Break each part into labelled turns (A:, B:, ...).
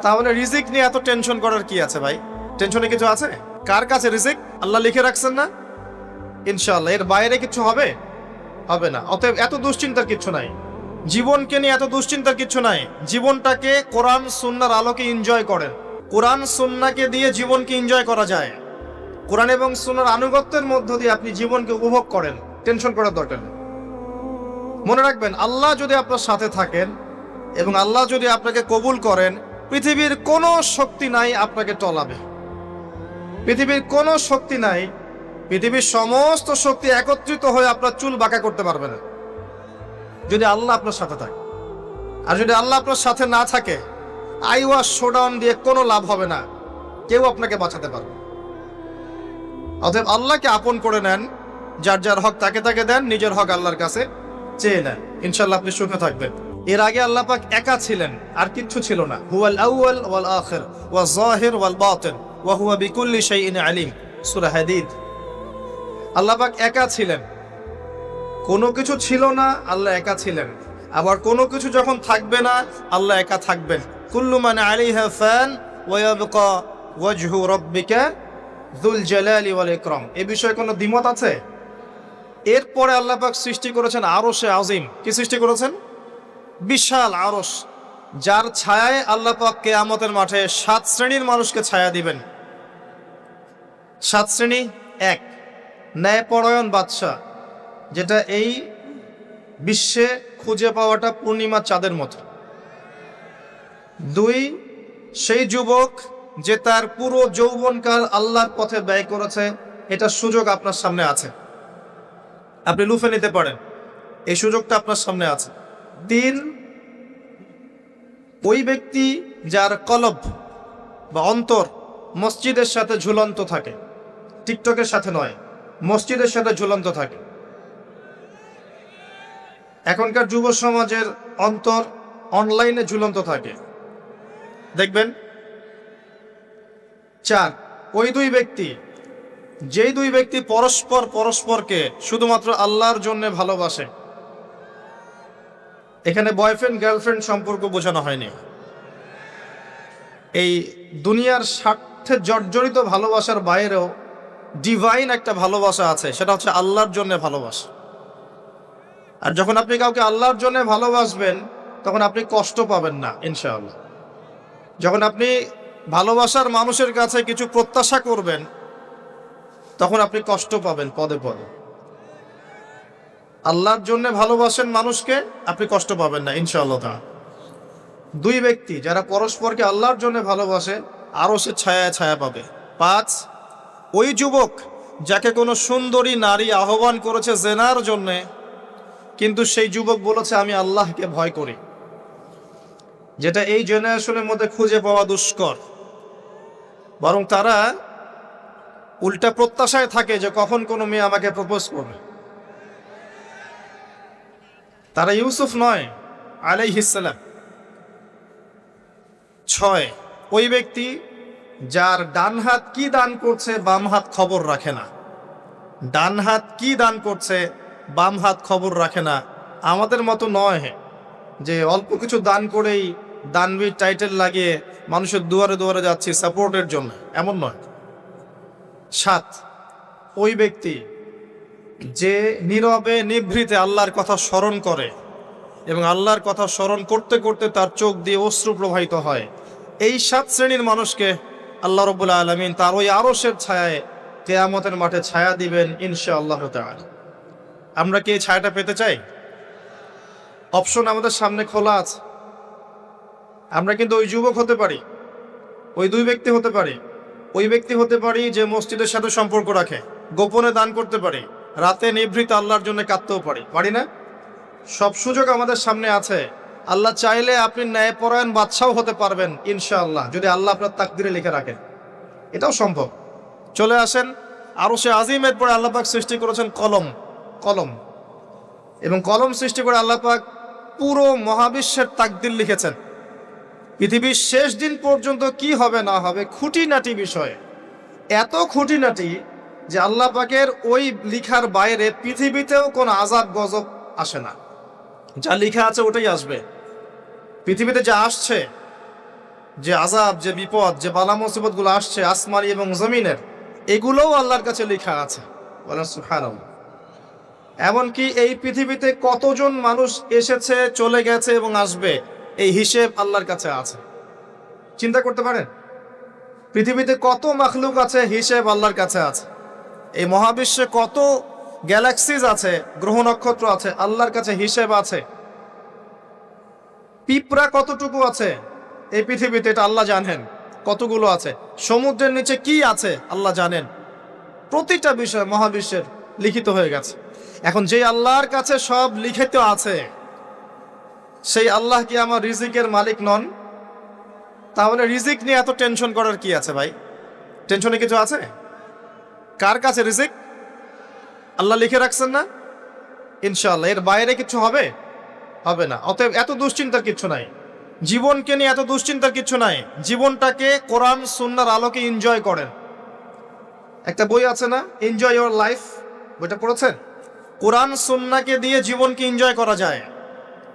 A: তাহলে রিজিক নিয়ে এত টেনশন করার কি আছে ভাই? টেনশনে কিছু আছে? কার কাছে রিজিক? আল্লাহ লিখে রাখছেন না? ইনশাআল্লাহ এর বাইরে কিছু হবে হবে না। অতএব এত দুশ্চিন্তার কিছু নাই, জীবনকে নিয়ে এত দুশ্চিন্তার কিছু নাই। জীবনটাকে কোরআন সুন্নাহর আলোকে এনজয় করেন। কোরআন সুন্নাহকে দিয়ে জীবনকে এনজয় করা যায়। কোরআন এবং সুন্নাহর আনুগত্যের মধ্য দিয়ে আপনি জীবনকে উপভোগ করেন, টেনশন করার দরকার নেই। মনে রাখবেন, আল্লাহ যদি আপনার সাথে থাকেন এবং আল্লাহ যদি আপনাকে কবুল করেন, পৃথিবীর কোনো শক্তি নাই আপনাকে টলাবে। পৃথিবীর কোনো শক্তি নাই, পৃথিবীর সমস্ত শক্তি একত্রিত হয়ে আপনার চুল বাঁকা করতে পারবে না, যদি আল্লাহ আপনার সাথে থাকে। আর যদি আল্লাহ আপনার সাথে না থাকে, আইওয়াস শোডাউন দিয়ে কোনো লাভ হবে না, কেউ আপনাকে বাঁচাতে পারবে। অতএব আল্লাহকে আপন করে নেন, যার যার হক তাকে তাকে দেন, নিজের হক আল্লাহর কাছে চেয়ে নেন, ইনশাআল্লাহ আপনি সুখে থাকবেন। এর আগে আল্লাহ পাক একা ছিলেন, আর কিচ্ছু ছিল না। হুয়াল আউয়াল ওয়াল আখির ওয়াজ যাহির ওয়াল বাতিন ওয়া হুয়া বিকুল্লি শাইইন আলিম, সূরা হাদীদ। আল্লাহ পাক একা ছিলেন, কোনো কিছু ছিল না, আল্লাহ একা ছিলেন। আবার কোনো কিছু যখন থাকবে না, আল্লাহ একা থাকবেন। কুল্লু মান আলাইহা ফান ওয়া ইয়াবকা ওয়াজহু রাব্বিকা যুল জালালি ওয়াল ইকরাম। এই বিষয়ে কোনো দ্বিমত আছে? এরপরে আল্লাহ পাক সৃষ্টি করেছেন আরশে আজিম। কি সৃষ্টি করেছেন? বিশাল আরশ, যার ছায়ায় আল্লাহ পাক কিয়ামতের মাঠে 7 শ্রেণীর মানুষকে ছায়া দিবেন। 7 শ্রেণী: 1, ন্যায়পরায়ণ বাদশা, যেটা এই বিশ্বে খুঁজে পাওয়াটা পূর্ণিমা চাঁদের মতো। 2, সেই যুবক যে তার পুরো যৌবনকাল আল্লাহর পথে ব্যয় করেছে, এটা সুযোগ আপনার সামনে আছে, আপনি লুফে নিতে পারেন, এই সুযোগটা আপনার সামনে আছে। 3, ওই ব্যক্তি যার কলব বা অন্তর মসজিদের সাথে ঝুলন্ত থাকে, টিকটকের সাথে নয়, মসজিদের সাথে ঝুলন্ত থাকে। এখনকার যুব সমাজের অন্তর অনলাইনে ঝুলন্ত থাকে, দেখবেন। 4, ওই দুই ব্যক্তি, যেই দুই ব্যক্তি পরস্পরকে শুধুমাত্র আল্লাহর জন্য ভালোবাসে। এখানে বয়ফ্রেন্ড গার্লফ্রেন্ড সম্পর্ক বোঝানো হয়নি। এই দুনিয়ার স্বার্থে জর্জরিত ভালোবাসার বাইরেও ডিভাইন একটা ভালোবাসা আছে, সেটা হচ্ছে আল্লাহর জন্য ভালোবাসা। আর যখন আপনি কাউকে আল্লাহর জন্য ভালোবাসবেন, তখন আপনি কষ্ট পাবেন না ইনশাআল্লাহ। যখন আপনি ভালোবাসার মানুষের কাছে কিছু প্রত্যাশা করবেন, তখন আপনি কষ্ট পাবেন পদে পদে। আল্লাহর জন্য ভালোবাসেন মানুষকে, আপনি কষ্ট পাবেন না ইনশাআল্লাহ। দুই ব্যক্তি যারা পরস্পরকে আল্লাহর জন্য ভালোবাসে, আরো সে ছায়া ছায়া পাবে। 5, ওই যুবক যাকে কোনো সুন্দরী নারী আহ্বান করেছে জেনার জন্যে, কিন্তু সেই যুবক বলেছে আমি আল্লাহকে ভয় করি, যেটা এই জেনারেশনের মধ্যে খুঁজে পাওয়া দুষ্কর। বরং তারা উল্টা প্রত্যাশায় থাকে যে কখন কোনো মেয়ে আমাকে প্রপোজ করবে। তারা ইউসুফ নয় আলাইহিস সালাম। 6, ওই ব্যক্তি যার ডান হাত কি দান করছে, বাম হাত খবর রাখে না। ডান হাত কি দান করছে, বাম হাত খবর রাখে না। আমাদের মতো নয় যে অল্প কিছু দান করেই দানবীর টাইটেল লাগিয়ে মানুষের দুয়ারে দুয়ারে যাচ্ছি সাপোর্টের জন্য, এমন নয়। 7, ওই ব্যক্তি যে নীরবে নিভৃতে আল্লাহর কথা স্মরণ করে এবং আল্লাহর কথা স্মরণ করতে করতে তার চোখ দিয়ে অশ্রু প্রবাহিত হয়। এই 7 শ্রেণীর মানুষকে আল্লাহ রাব্বুল আলামিন তার ওই আরশের ছায়ায় কিয়ামতের মাঠে ছায়া দিবেন ইনশাআল্লাহ তাআলা। আমরা কি এই ছায়াটা পেতে চাই? অপশন আমাদের সামনে খোলা আছে। আমরা কিন্তু ওই যুবক হতে পারি, ওই দুই ব্যক্তি হতে পারি, ওই ব্যক্তি হতে পারি যে মসজিদের সাথে সম্পর্ক রাখে, গোপনে দান করতে পারি, রাতে নিভৃত আল্লাহর জন্য কাঁদতেও পারি না? সব সুযোগ আমাদের সামনে আছে। আল্লাহ চাইলে আপনি ন্যায়পরায়ণ বাদশাও হতে পারবেন ইনশাআল্লাহ, যদি আল্লাহ আপনার তাকদিরে লিখে রাখেন, এটাও সম্ভব। চলে আসেন, আরশে আজিমের পরে আল্লাহ পাক সৃষ্টি করেছেন কলম, এবং কলম সৃষ্টি করে আল্লাহ পাক পুরো মহাবিশ্বের তাকদির লিখেছেন। পৃথিবীর শেষ দিন পর্যন্ত কি হবে না হবে, খুঁটিনাটি বিষয়, এত খুঁটিনাটি যে আল্লাহ পাকের ওই লিখার বাইরে পৃথিবীতেও কোনো আযাব গজব আসে না। যা লিখা আছে ওটাই আসবে। পৃথিবীতে যা আসছে যে আযাব, যে বিপদ, যে বালা মুসিবত গুলো আসছে আসমানি এবং জমিনের, এগুলোও আল্লাহর কাছে লেখা আছে। বলেন সুবহানাল্লাহ। এমনকি এই পৃথিবীতে কতজন মানুষ এসেছে, চলে গেছে এবং আসবে, এই হিসেব আল্লাহর কাছে আছে। চিন্তা করতে পারেন, পৃথিবীতে কত মাখলুক আছে, হিসেব আল্লাহর কাছে আছে। এই মহাবিশ্বে কত গ্যালাক্সিজ আছে, গ্রহ নক্ষত্র আছে, আল্লাহর কাছে হিসেব আছে। পিঁপড়া কতটুকু আছে এই পৃথিবীতে, এটা আল্লাহ জানেন কতগুলো আছে। সমুদ্রের নিচে কি আছে আল্লাহ জানেন। প্রতিটা বিষয় মহাবিশ্বের লিখিত হয়ে গেছে। এখন যে আল্লাহর কাছে সব লিখিত আছে, সেই আল্লাহ কি আমার রিজিকের মালিক নন? তাহলে রিজিক নিয়ে এত টেনশন করার কি আছে ভাই? টেনশনে কিছু আছে? কার কাছে রিজিক? আল্লাহ লিখে রাখছেন না? ইনশাআল্লাহ এর বাইরে কিছু হবে? হবে না। অতএব এত দুশ্চিন্তার কিছু নাই। জীবনকে নিয়ে এত দুশ্চিন্তার কিছু নাই। জীবনটাকে কোরআন সুন্নাহর আলোকে এনজয় করেন। একটা বই আছে না, এনজয় ইওর লাইফ, বইটা পড়েছেন? কোরআন সুন্নাহকে দিয়ে জীবনকে এনজয় করা যায়।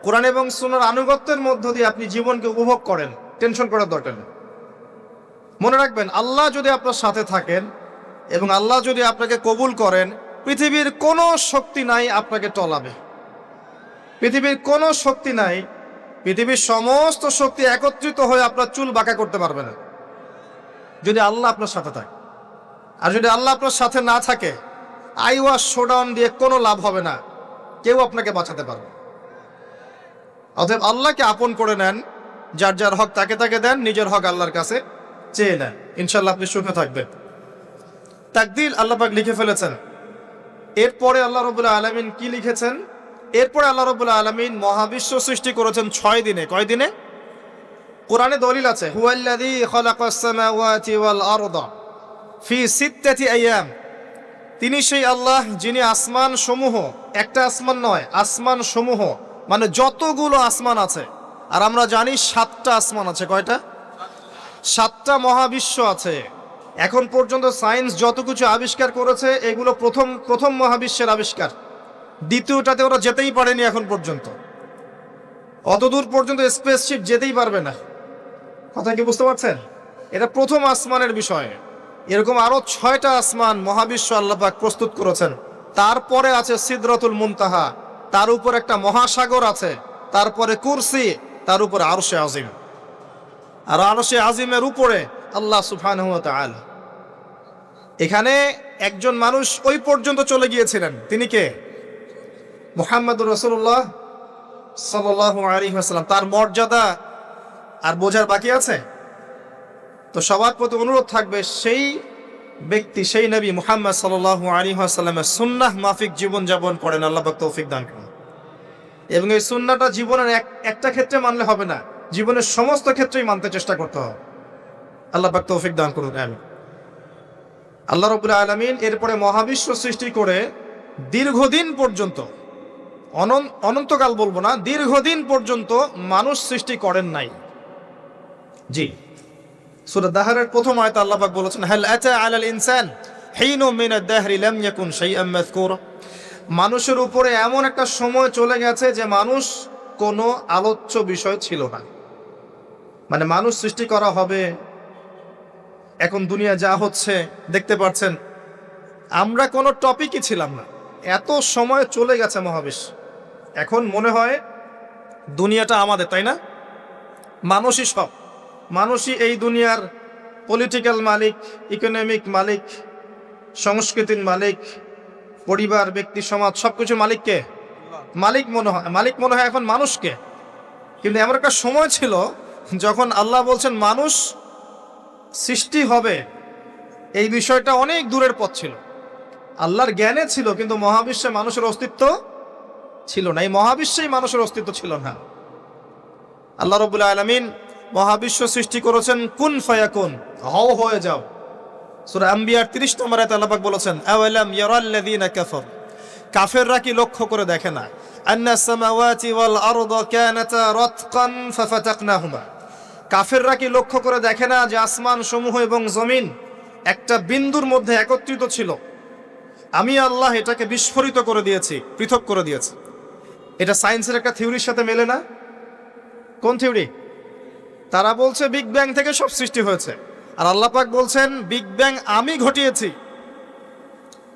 A: কোরআন এবং সুন্নাহর আনুগত্যের মধ্য দিয়ে আপনি জীবনকে উপভোগ করেন। টেনশন করার দরকার নেই। মনে রাখবেন, আল্লাহ যদি আপনার সাথে থাকেন এবং আল্লাহ যদি আপনাকে কবুল করেন, পৃথিবীর কোনো শক্তি নাই আপনাকে টলাবে। পৃথিবীর কোনো শক্তি নাই, পৃথিবীর সমস্ত শক্তি একত্রিত হয়ে আপনার চুল বাঁকা করতে পারবে না, যদি আল্লাহ আপনার সাথে থাকে। আর যদি আল্লাহ আপনার সাথে না থাকে, আইওয়াশ শোডাউন দিয়ে কোনো লাভ হবে না, কেউ আপনাকে বাঁচাতে পারবে। অতএব আল্লাহকে আপন করে নেন, যার যার হক তাকে তাকে দেন, নিজের হক আল্লাহর কাছে চেয়ে নেন, ইনশাল্লাহ আপনি সুখে থাকবেন। তাকদীর আল্লাহ পাক লিখে ফেলেছেন। এরপরে আল্লাহ রাব্বুল আলামিন কি লিখেছেন? এরপরে আল্লাহ রাব্বুল আলামিন মহাবিশ্ব সৃষ্টি করেছেন 6 দিনে। কয় দিনে? কোরআনে দলিল আছে, হুয়াল্লাযী খালাকাস সামাওয়াতি ওয়াল আরদা ফি সিত্তাতি আইয়াম। তিনি সেই আল্লাহ যিনি আসমান সমূহ, একটা আসমান নয়, আসমান সমূহ মানে যতগুলো আসমান আছে। আর আমরা জানি 7টা আসমান আছে। কয়টা? 7টা মহাবিশ্ব আছে। এখন পর্যন্ত সায়েন্স যত কিছু আবিষ্কার করেছে, এগুলো প্রথম মহাবিশ্বের আবিষ্কার। দ্বিতীয়টাতে ওরা যেতেই পারেনি এখন পর্যন্ত। অতদূর পর্যন্ত স্পেসশিপ যেতেই পারবে না। কথা কি বুঝতে পারছেন? এটা প্রথম আসমানের বিষয়। এরকম আরো 6টা আসমান মহাবিশ্ব আল্লাহ পাক প্রস্তুত করেছেন। তারপরে আছে সিদরাতুল মুনতাহা, তার উপর একটা মহাসাগর আছে, তারপরে কুরসি, তার উপরে আরশে আজিম। আর আরশে আজিমের উপরে আল্লাহ সুবহানাহু ওয়া তাআলা। এখানে একজন মানুষ ওই পর্যন্ত চলে গিয়েছিলেন। তিনি কে? মুহাম্মদুর রাসূলুল্লাহ সাল্লাল্লাহু আলাইহি ওয়াসাল্লাম। তার মর্যাদা আর বোঝার বাকি আছে? তো সবার প্রতি অনুরোধ থাকবে, সেই ব্যক্তি, সেই নবী মুহাম্মদ সাল্লাল্লাহু আলাইহি ওয়াসাল্লামের সুন্নাহ মাফিক জীবনযাপন করেন। আল্লাহ পাক তৌফিক দান করুন। এবং এই সুন্নাহটা জীবনের একটা ক্ষেত্রে মানলে হবে না, জীবনের সমস্ত ক্ষেত্রেই মানতে চেষ্টা করতে হবে। আল্লাহ পাক তৌফিক দান করুন। আমিন। আল্লাহ রাব্বুল আলামিন এরপরে মহাবিশ্ব সৃষ্টি করে দীর্ঘদিন পর্যন্ত, অনন্তকাল বলবো না, দীর্ঘদিন পর্যন্ত মানুষ সৃষ্টি করেন নাই। জি, সূরা দাহরের প্রথম আয়াতে আল্লাহ পাক বলেছেন, হাল আতা আলাল ইনসান হিনুম মিনাদ দাহরি লাম ইয়াকুন শাইআম মাযকুরা। মানুষের উপরে এমন একটা সময় চলে গেছে যে মানুষ কোনো আলোচ্য বিষয় ছিল না। মানে মানুষ সৃষ্টি করা হবে, এখন দুনিয়া যা হচ্ছে দেখতে পাচ্ছেন, আমরা কোনো টপিকই ছিলাম না। এত সময় চলে গেছে মহাবিশ্ব। এখন মনে হয় দুনিয়াটা আমাদের, তাই না? মানুষই সব, মানুষই এই দুনিয়ার পলিটিক্যাল মালিক, ইকোনমিক মালিক, সংস্কৃতির মালিক, পরিবার, ব্যক্তি, সমাজ, সবকিছু মালিককে মালিক মনে হয় এখন মানুষকে। কিন্তু এমন একটা সময় ছিল যখন আল্লাহ বলছেন মানুষ সৃষ্টি হবে, এই বিষয়টা অনেক দূরের পথ ছিল। আল্লাহর জ্ঞানে ছিল, কিন্তু মহাবিশ্বে মানুষের অস্তিত্ব ছিল না। এই মহাবিশ্বেই মানুষের অস্তিত্ব ছিল না। আল্লাহ রাব্বুল আলামিন মহাবিশ্ব সৃষ্টি করেছেন কুন ফায়াকুন, হও হয়ে যাও। সূরা আম্বিয়ার 30 নম্বর আয়াতে আল্লাহ পাক বলেছেন, আওয়ালাম ইয়ারাল্লাযীনা কাফার, কাফেররা কি লক্ষ্য করে দেখে না, আন্নাস সামাওয়াতি ওয়াল আরদা কানাতা রাতকান ফাফাতাকনাহুমা, কাফেররা কি লক্ষ্য করে দেখে না যে আসমান সমূহ এবং জমিন একটা বিন্দুর মধ্যে একত্রিত ছিল, আমি আল্লাহ এটাকে বিস্ফোরিত করে দিয়েছি, পৃথক করে দিয়েছি। এটা সায়েন্সের একটা থিওরির সাথে মেলে না? কোন থিওরি? তারা বলছে বিগ ব্যাং থেকে সব সৃষ্টি হয়েছে, আর আল্লাহ পাক বলছেন বিগ ব্যাং আমি ঘটিয়েছি।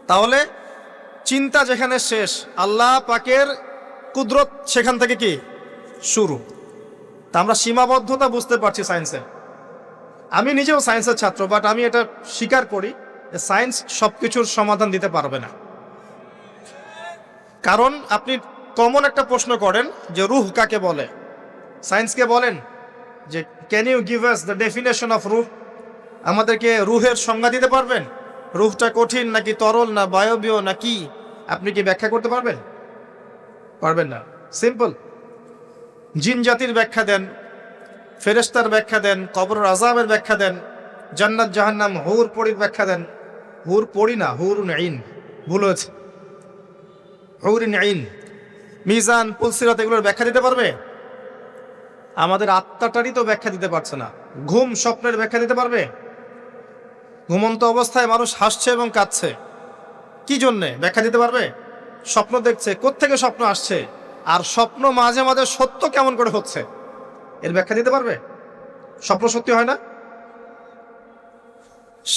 A: তাহলে চিন্তা যেখানে শেষ, আল্লাহ পাকের কুদরত সেখান থেকে কি শুরু। তা আমরা সীমাবদ্ধতা বুঝতে পারছি সায়েন্সের। আমি নিজেও সায়েন্সের ছাত্র, বাট আমি এটা স্বীকার করি যে সায়েন্স সব কিছুর সমাধান দিতে পারবে না। কারণ আপনি কমন একটা প্রশ্ন করেন যে রুহ কাকে বলে, সায়েন্সকে বলেন যে can you give us the definition of রুহ, আমাদেরকে রুহের সংজ্ঞা দিতে পারবেন? রুহটা কঠিন নাকি তরল না বায়বীয় না কি, আপনি কি ব্যাখ্যা করতে পারবেন? পারবেন না। সিম্পল। জিন জাতির ব্যাখ্যা দেন, ফেরেশতার ব্যাখ্যা দেন, কবরের আযাবের ব্যাখ্যা দেন, জান্নাত জাহান্নাম হুর পরির ব্যাখ্যা দেন। হুর পরি না, হুরুন আইন, ভুল হয়েছে, হুরুন আইন। মিজান, পুলসিরাত এগুলোর ব্যাখ্যা দিতে পারবে? আমাদের আত্মাটারই তো ব্যাখ্যা দিতে পারছে না। ঘুম, স্বপ্নের ব্যাখ্যা দিতে পারবে? ঘুমন্ত অবস্থায় মানুষ হাসছে এবং কাঁদছে, কি জন্যে ব্যাখ্যা দিতে পারবে? স্বপ্ন দেখছে, কোত্থেকে স্বপ্ন আসছে, আর স্বপ্ন মাঝে মাঝে সত্য কেমন করে হচ্ছে, এর ব্যাখ্যা দিতে পারবে? স্বপ্ন সত্যি হয় না?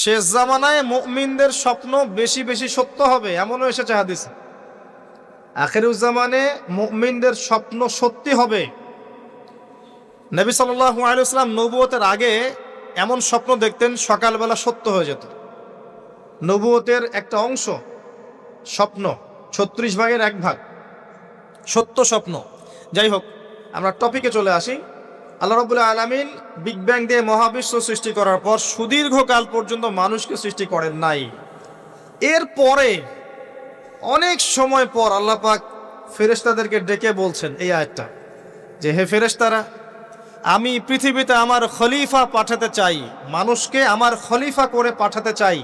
A: শেষ জামানায় মুমিনদের স্বপ্ন বেশি বেশি সত্য হবে এমনও এসেছে হাদিসে। আখিরুজ্জামানে মুমিনদের স্বপ্ন সত্যি হবে। নবী সাল্লাল্লাহু আলাইহি ওয়াসাল্লাম নবুয়তের আগে এমন স্বপ্ন দেখতেন সকালবেলা সত্য হয়ে যেত। নবুয়তের একটা অংশ স্বপ্ন, 36 ভাগের 1 ভাগ সত্য স্বপ্ন। যাই হোক, আমরা টপিকে চলে আসি। আল্লাহ রাব্বুল আলামিন বিগ ব্যাং দিয়ে মহাবিশ্ব সৃষ্টি করার পর সুদীর্ঘকাল পর্যন্ত মানুষকে সৃষ্টি করেন নাই। এরপরে অনেক সময় পর আল্লাহ পাক ফেরেশতাদেরকে ডেকে বলছেন এই আয়াতটা, যে হে ফেরেশতারা, আমি পৃথিবীতে আমার খলিফা পাঠাতে চাই, মানুষকে আমার খলিফা করে পাঠাতে চাই।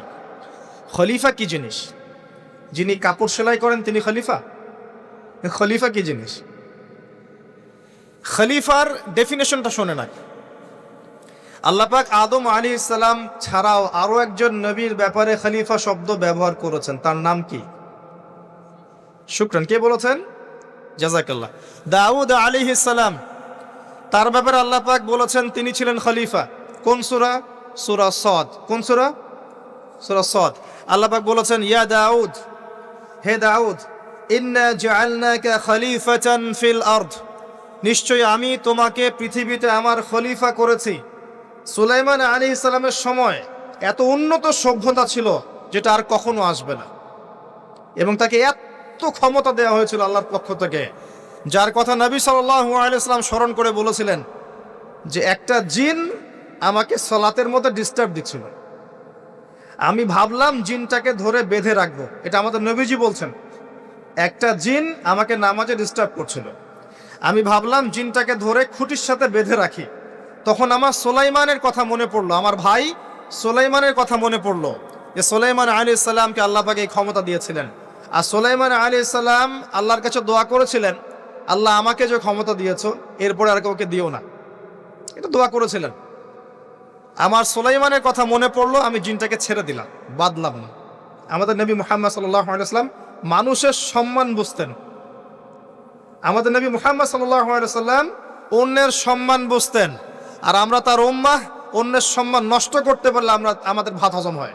A: খলিফা কি জিনিস? যিনি কাপড় সেলাই করেন তিনি খলিফা? খলিফা কি জিনিস? খলিফার ডেফিনেশনটা শোনে না। আল্লাহ পাক আদম আলাইহিস সালাম ছাড়াও আরো একজন নবীর ব্যাপারে খলিফা শব্দ ব্যবহার করেছেন, তার নাম কি? শুকরান, কে বলেছেন? জাযাকাল্লাহ। দাউদ আলাইহিস সালাম, তার ব্যাপারে আল্লাহ পাক বলেছেন তিনি ছিলেন খলিফা। কোন সূরা? সূরা সাদ। কোন সূরা? সূরা সাদ। আল্লাহ পাক বলেছেন ইয়া দাউদ, হে দাউদ, ইন্না জাআলনাকা খলিফাতান ফিল আরদ, নিশ্চয়ই আমি তোমাকে পৃথিবীতে আমার খলিফা করেছি। সুলাইমান আলাইহিস সালামের সময় এত উন্নত সভ্যতা ছিল যেটা আর কখনো আসবে না, এবং তাকে এত ক্ষমতা দেওয়া হয়েছিল আল্লাহর পক্ষ থেকে, যার কথা নবী সাল্লাল্লাহু আলাইহি সাল্লাম স্মরণ করে বলেছিলেন যে একটা জিন আমাকে সালাতের মধ্যে ডিস্টার্ব দিচ্ছিল, আমি ভাবলাম জিনটাকে ধরে বেঁধে রাখবো। এটা আমাদের নবীজি বলছেন, একটা জিন আমাকে নামাজে ডিস্টার্ব করছিল, আমি ভাবলাম জিনটাকে ধরে খুঁটির সাথে বেঁধে রাখি। তখন আমার সুলাইমানের কথা মনে পড়লো, আমার ভাই সুলাইমানের কথা মনে পড়লো যে সুলাইমান আলাইহিস সালামকে আল্লাহ পাক এই ক্ষমতা দিয়েছিলেন। আর সুলাইমান আলাইহিস সালাম আল্লাহর কাছে দোয়া করেছিলেন, আল্লাহ আমাকে যে ক্ষমতা দিয়েছো এরপরে আর কাউকে দিও না, এটা দোয়া করেছিলেন। আমার সুলাইমানের কথা মনে পড়লো, আমি জিনটাকে ছেড়ে দিলাম, বাদলাম না। আমাদের নবী মুহাম্মদ সাল্লাল্লাহু আলাইহি ওয়াসাল্লাম মানুষের সম্মান বুঝতেন। আমাদের নবী মুহাম্মদ সাল্লাল্লাহু আলাইহি ওয়াসাল্লাম অন্যের সম্মান বুঝতেন, আর আমরা তার উম্মাহ, অন্যের সম্মান নষ্ট করতে পারলে আমাদের ভাত হজম হয়।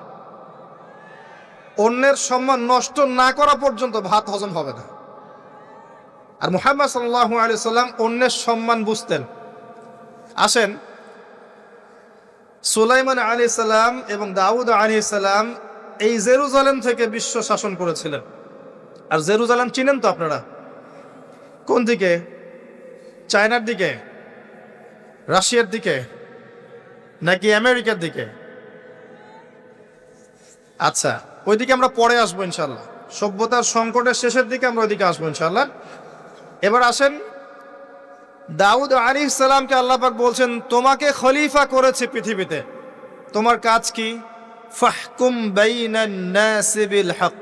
A: অন্যের সম্মান নষ্ট না করা পর্যন্ত ভাত হজম হবে না। আর মুহাম্মদ সাল্লাল্লাহু আলাইহি ওয়াসাল্লাম অন্যের সম্মান বুঝতেন। আসেন, সুলাইমান আলাইহিস সালাম এবং দাউদ আলাইহিস সালাম এই জেরুজালেম থেকে বিশ্ব শাসন করেছিলেন। আর জেরুজালেম চিনেন তো আপনারা? কোন দিকে? চায়নার দিকে, রাশিয়ার দিকে, নাকি আমেরিকার দিকে? আচ্ছা, ওইদিকে আমরা পরে আসবো ইনশাল্লাহ। সভ্যতার সংকটের শেষের দিকে আমরা ওইদিকে আসবো ইনশাল্লাহ। এবার আসেন, দাউদ আলাইহিস সালামকে আল্লাহ পাক বলছেন তোমাকে খলিফা করেছে পৃথিবীতে, তোমার কাজ কি? ফাহকুম বাইনান নাসি বিল হক,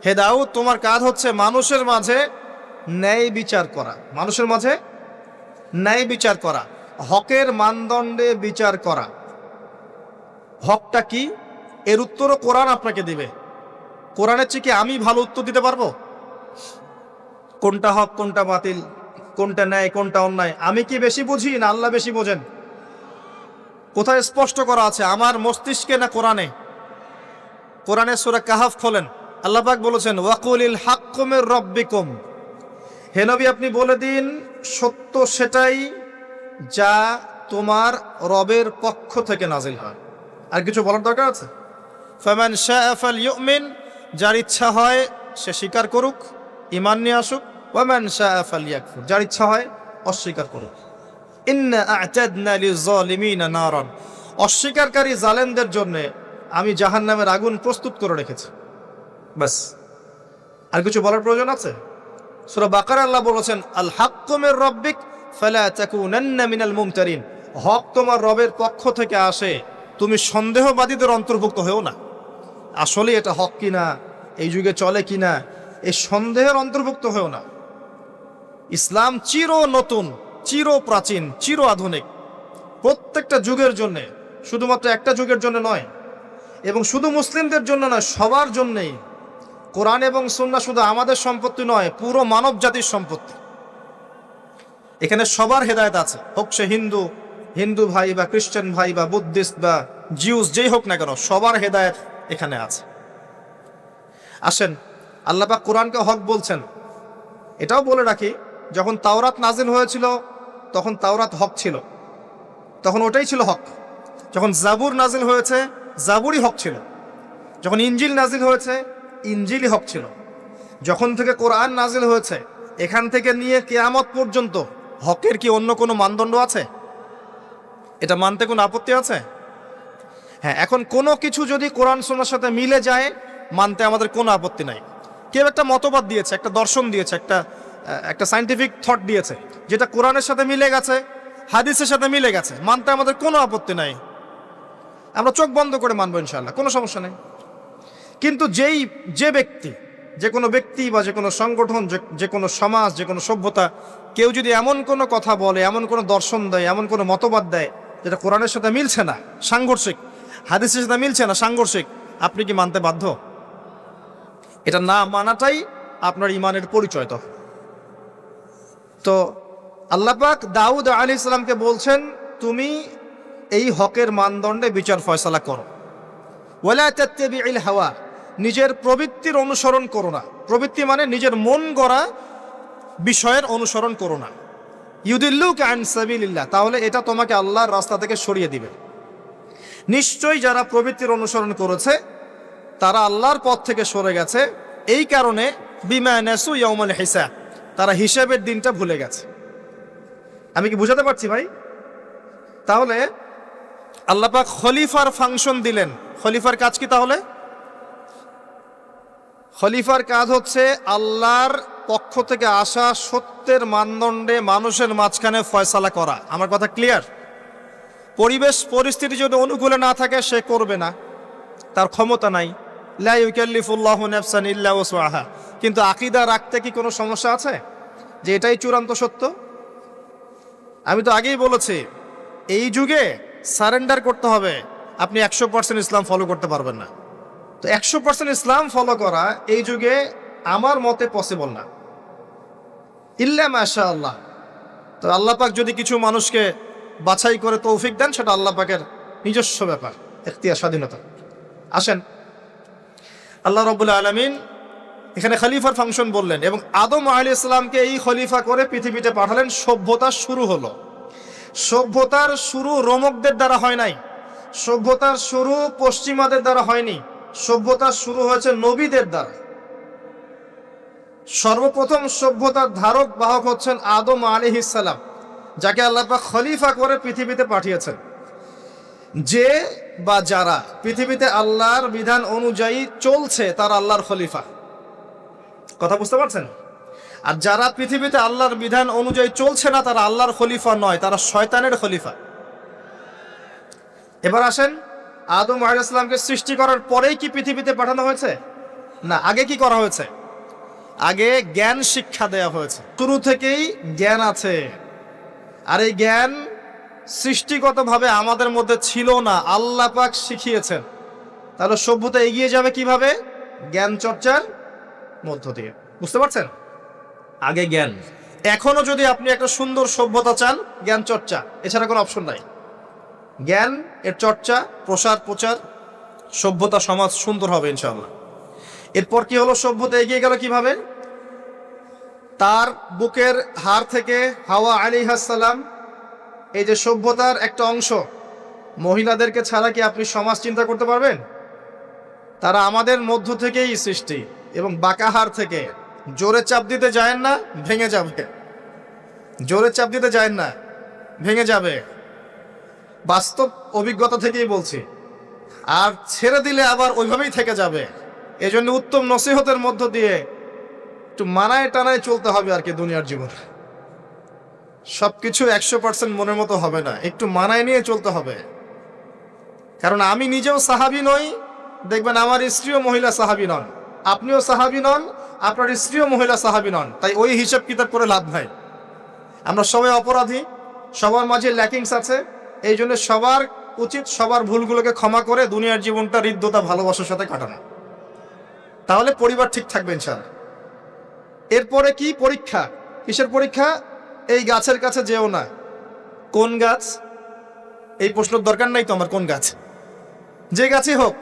A: হে দাউদ তোমার কাজ হচ্ছে মানুষের মাঝে ন্যায় বিচার করা, মানুষের মাঝে ন্যায় বিচার করা, হকের মানদণ্ডে বিচার করা। হকটা কি? এর উত্তরও কোরআন আপনাকে দিবে। কোরআনের চেয়ে কি আমি ভালো উত্তর দিতে পারবো? কোনটা হক কোনটা বাতিল, কোনটা ন্যায় কোনটা অন্যায়, আমি কি বেশি বুঝি না আল্লাহ বেশি বোঝেন? কোথায় স্পষ্ট করা আছে, আমার মস্তিষ্কে না কোরআনে? কোরআনে সূরা কাহাফ খোলেন, আল্লাহ পাক বলেছেন ওয়াকুলিল হাক্কু মির রাব্বিকুম, হে নবী আপনি বলে দিন সত্য সেটাই যা তোমার রবের পক্ষ থেকে নাজিল হয়। আর কিছু বলার দরকার আছে? ফামান শাআ ফালইউমিন, যার ইচ্ছা হয় সে স্বীকার করুক, ঈমান নিয়ে আসুক। ওয়ামান শাআ ফালইয়াকফুর, যার ইচ্ছা হয় অস্বীকার করুক। ইন্না আ'তাদনা লিয-যালিমিনা নারান, অস্বীকারকারী জালেমদের জন্য আমি জাহান্নামের আগুন প্রস্তুত করে রেখেছি। বাস, আর কিছু বলার প্রয়োজন আছে? সূরা বাকারা আল্লাহ বলেছেন আল হাক্কু মির রাব্বিক ফালা তাকুনান্না মিনাল মুমতারিন, হক তোমার রবের পক্ষ থেকে আসে, তুমি সন্দেহবাদীদের অন্তর্ভুক্ত হও না। আসলে এটা হক কিনা, এই যুগে চলে কিনা, এই সন্দেহের অন্তর্ভুক্ত হও না। ইসলাম চির নতুন, চির প্রাচীন, চির আধুনিক, প্রত্যেকটা যুগের জন্য, শুধুমাত্র একটা যুগের জন্য নয়, এবং শুধু মুসলিমদের জন্য নয়, সবার জন্যেই। কোরআন এবং সুন্নাহ শুধু আমাদের সম্পত্তি নয়, পুরো মানব জাতির সম্পত্তি। এখানে সবার হেদায়েত আছে, হোক সে হিন্দু হিন্দু ভাই বা খ্রিস্টান ভাই বা বুদ্ধিস্ট বা জিউস, যেই হোক না কেন, সবার হেদায়েত এখানে আছে। আসেন, আল্লাহ পাক কোরআনকে হক বলছেন। এটাও বলে রাখি, যখন তাওরাত নাজিল হয়েছিল তখন তাওরাত হক ছিল, তখন ওটাই ছিল হক। যখন জাবুর নাজিল হয়েছে জাবুরই হক ছিল। যখন ইনজিল নাজিল হয়েছে ইনজিলই হক ছিল। যখন থেকে কোরআন নাজিল হয়েছে এখান থেকে নিয়ে কিয়ামত পর্যন্ত হকের কি অন্য কোনো মানদণ্ড আছে? এটা মানতে কোনো আপত্তি আছে? হ্যাঁ, এখন কোনো কিছু যদি কোরআন সুন্নাহর সাথে মিলে যায় মানতে আমাদের কোনো আপত্তি নাই। কেউ একটা মতবাদ দিয়েছে, একটা দর্শন দিয়েছে, একটা সায়েন্টিফিক থট দিয়েছে, যেটা কোরআনের সাথে মিলে গেছে, হাদিসের সাথে মিলে গেছে, মানতে আমাদের কোনো আপত্তি নাই। আমরা চোখ বন্ধ করে মানবো ইনশাআল্লাহ, কোনো সমস্যা নেই। কিন্তু যে কোনো ব্যক্তি বা যে কোনো সংগঠন, যে কোনো সমাজ, যে কোনো সভ্যতা, কেউ যদি এমন কোনো কথা বলে, এমন কোনো দর্শন দেয়, এমন কোনো মতবাদ দেয় যেটা কোরআনের সাথে মিলছে না, সাংঘর্ষিক, হাদিসের সাথে মিলছে না, সাংঘর্ষিক, আপনি কি মানতে বাধ্য? এটা না মানাটাই আপনার ইমানের পরিচয়। তো আল্লাহ পাক দাউদ আলাইহিস সালামকে বলছেন তুমি এই হকের মানদণ্ডে বিচার ফয়সালা করো। ওয়ালা তাত্তাবিউল হাওয়া, নিজের প্রবৃত্তির অনুসরণ করো না। প্রবৃত্তি মানে নিজের মন গড়া বিষয়ের অনুসরণ করো না। ইউদিল্লুকা আন সাবিলিল্লাহ, তাহলে এটা তোমাকে আল্লাহর রাস্তা থেকে সরিয়ে দিবে। নিশ্চয়ই যারা প্রবৃত্তির অনুসরণ করেছে তারা আল্লাহর পথ থেকে সরে গেছে, এই কারণে বিমা নাসু ইয়াউমাল হিসাব, তারা হিসাবের দিনটা ভুলে গেছে। আমি কি বুঝাতে পারছি ভাই? তাহলে আল্লাহ পাক খলিফার ফাংশন দিলেন। খলিফার কাজ কি তাহলে? খলিফার কাজ হচ্ছে আল্লাহর পক্ষ থেকে আসা সত্যের মানদণ্ডে মানুষের মাঝখানে ফয়সালা করা। আমার কথা ক্লিয়ার? পরিবেশ পরিস্থিতি যদি অনুকূলে না থাকে সে করবে না, তার ক্ষমতা নাই। লা ইউকাল্লিফুল্লাহু নাফসান ইল্লা ওয়াসআহা। কিন্তু আকীদা রাখতে কি কোনো সমস্যা আছে যে এটাই চূড়ান্ত সত্য? আমি তো আগেই বলেছি, এই যুগে সারেন্ডার করতে হবে। আপনি 100% ইসলাম ফলো করতে পারবেন না। তো 100% ইসলাম ফলো করা এই যুগে আমার মতে পসিবল না, ইল্লা মাশাআল্লাহ। তো আল্লাহ পাক যদি কিছু মানুষকে বাছাই করে তৌফিক দেন, সেটা আল্লাহ পাকের নিজস্ব ব্যাপার, ইখতিয়ার, স্বাধীনতা। আসেন, আল্লাহ রাব্বুল আলামিন এখানে খলিফার ফাংশন বললেন এবং আদম আলাইহিস সালামকে এই খলিফা করে পৃথিবীতে পাঠালেন। সভ্যতার শুরু হলো। সভ্যতার শুরু রোমকদের দ্বারা হয় নাই, সভ্যতার শুরু পশ্চিমাদের দ্বারা হয়নি, সভ্যতার শুরু হয়েছে নবীদের দ্বারা। সর্বপ্রথম সভ্যতার ধারক বাহক হচ্ছেন আদম আলাইহিস সালাম, যাকে আল্লাহ পাক খলিফা করে পৃথিবীতে পাঠিয়েছেন। যে বা যারা পৃথিবীতে আল্লাহর বিধান অনুযায়ী চলছে তারা আল্লাহর খলিফা। কথা বুঝতে পারছেন? আর যারা পৃথিবীতে আল্লাহর বিধান অনুযায়ী চলছে না তারা আল্লাহর খলিফা নয়, তারা শয়তানের খলিফা। এবার আসেন, আদম আলাইহিস সালামকে সৃষ্টি করার পরেই কি পৃথিবীতে পাঠানো হয়েছে? না, আগে কি করা হয়েছে? আগে জ্ঞান শিক্ষা দেয়া হয়েছে। শুরু থেকেই জ্ঞান আছে, আর এই জ্ঞান সৃষ্টিগতভাবে আমাদের মধ্যে ছিল না, আল্লাহ পাক শিখিয়েছেন। তাহলে সভ্যতা এগিয়ে যাবে কিভাবে? জ্ঞান চর্চার মধ্য দিয়ে। বুঝতে পারছেন? আগে জ্ঞান। এখনো যদি আপনি একটা সুন্দর সভ্যতা চান, জ্ঞান চর্চা, এছাড়া কোনো অপশন নাই। জ্ঞান এর চর্চা, প্রসার প্রচার, সভ্যতা সমাজ সুন্দর হবে ইনশাআল্লাহ। এরপর কি হলো? সভ্যতা এগিয়ে গেল কিভাবে? তার বুকের হাড় থেকে হাওয়া আলাইহিস সালাম, এই যে সভ্যতার একটা অংশ, মহিলাদেরকে ছাড়া কি আপনি সমাজ চিন্তা করতে পারবেন? তারা আমাদের মধ্য থেকেই সৃষ্টি, এবং বাঁকা হাড় থেকে। জোরে চাপ দিতে যায় না, ভেঙে যাবে। জোরে চাপ দিতে যায় না, ভেঙে যাবে। বাস্তব অভিজ্ঞতা থেকেই বলছি। আর ছেড়ে দিলে আবার ওইভাবেই থেকে যাবে। এজন্য উত্তম নসিহতের মধ্য দিয়ে একটু মানায় টানায় চলতে হবে আর কি। দুনিয়ার জীবন সবকিছু 100% মনের মতো হবে না, একটু মানায় নিয়ে চলতে হবে। কারণ আমি নিজেও সাহাবী নই, দেখবেন আমার স্ত্রীও মহিলা সাহাবী নন, আপনিও সাহাবী নন, আপনার স্ত্রীও মহিলা সাহাবী নন। তাই ওই হিসাব কিতাব করে লাভ নাই। আমরা সবাই অপরাধী, সবার মাঝে ল্যাকিংস আছে। এই জন্য সবার উচিত সবার ভুলগুলোকে ক্ষমা করে দুনিয়ার জীবনটা হৃদ্যতা ভালোবাসার সাথে কাটানো। তাহলে পরিবার ঠিক থাকবে ইনশাআল্লাহ। এরপরে কি? পরীক্ষা। কিসের পরীক্ষা? এই গাছের কাছে যেও না। কোন গাছ? এই প্রশ্নের দরকার নাই তো আমার, কোন গাছ? যে গাছই হোক,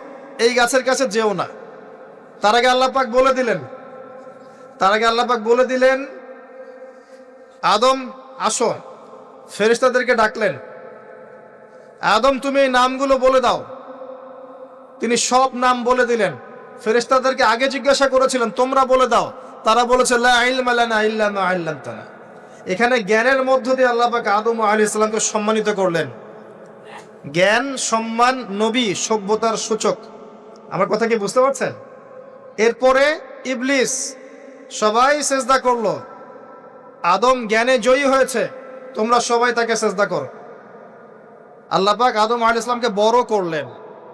A: এই গাছের কাছে যেও না। তার আগে আল্লাহ পাক বলে দিলেন আদম আসো। ফেরেশতাদেরকে ডাকলেন, আদম তুমি এই নামগুলো বলে দাও। তিনি সব নাম বলে দিলেন। ফেরেশতাদেরকে আগে জিজ্ঞাসা করেছিলেন তোমরা বলে দাও, তারা বলেছে লা ইলমা লানা ইল্লা মা আল্লামতানা। এখানে জ্ঞানের মধ্য দিয়ে আল্লাহ পাক আদম আলাইহিস সালামকে সম্মানিত করলেন। জ্ঞান, সম্মান, নবী, সভ্যতার সূচক। আমার কথা কি বুঝতে পারছেন? এরপরে ইবলিস, সবাই সেজদা করলো। আদম জ্ঞানে জয়ী হয়েছে, তোমরা সবাই তাকে সেজদা করো। আল্লাহ পাক আদম আলাইহিস সালামকে বড় করলেন,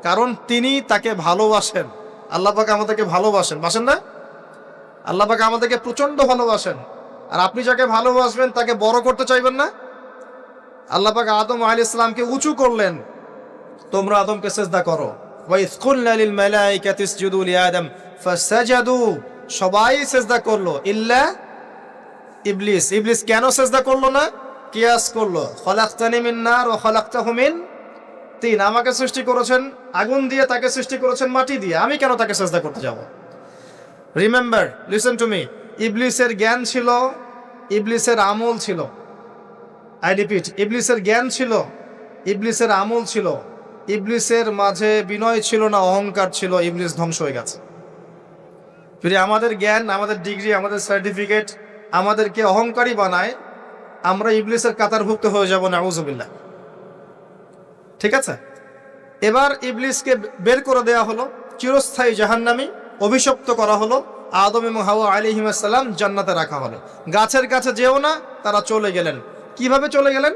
A: কারণ তিনি তাকে ভালোবাসেন। আল্লাহ পাক আমাদেরকে ভালোবাসেন, বাসেন না? আল্লাহ পাক আমাদেরকে প্রচন্ড ভালোবাসেন। আর আপনি যাকে ভালোবাসবেন তাকে বড় করতে চাইবেন না? আল্লাহ পাক আদম আলাইহিস সালামকে উঁচু করলেন, তোমরা আদমকে সিজদা করো। ওয়া ইয কুলনা লিল মালাইকাতি ইসজুদু লিআদম ফাসাজাদু, সবাই সিজদা করলো ইল্লা ইবলিস। ইবলিস কেন সিজদা করলো না? কিয়াস করলো, খলাকতানি মিন নার ওয়া খলাকতাহু মিন তিন। আমাকে সৃষ্টি করেছেন আগুন দিয়ে, তাকে সৃষ্টি করেছেন মাটি দিয়ে, আমি কেন তাকে সিজদা করতে যাব? Remember, listen to me. ইবলিসের জ্ঞান ছিল, ইবলিসের আমল ছিল। আই রিপিট, ইবলিসের জ্ঞান ছিল, ইবলিসের আমল ছিল। ইবলিসের মাঝে বিনয় ছিল না, অহংকার ছিল। ইবলিস ধ্বংস হয়ে গেছে। আমাদের জ্ঞান, আমাদের ডিগ্রি, আমাদের সার্টিফিকেট আমাদেরকে অহংকারী বানায়। আমরা ইবলিসের কাতারভুক্ত হয়ে যাব, নাউযুবিল্লাহ। ঠিক আছে? এবার ইবলিসকে বের করে দেওয়া হলো, চিরস্থায়ী জাহান্নামী অভিশপ্ত করা হলো। আদম এবং হাওয়া আলাইহিস সালাম জান্নাতে রাখা হলো। গাছের কাছে যেও না, তারা চলে গেলেন। কিভাবে চলে গেলেন?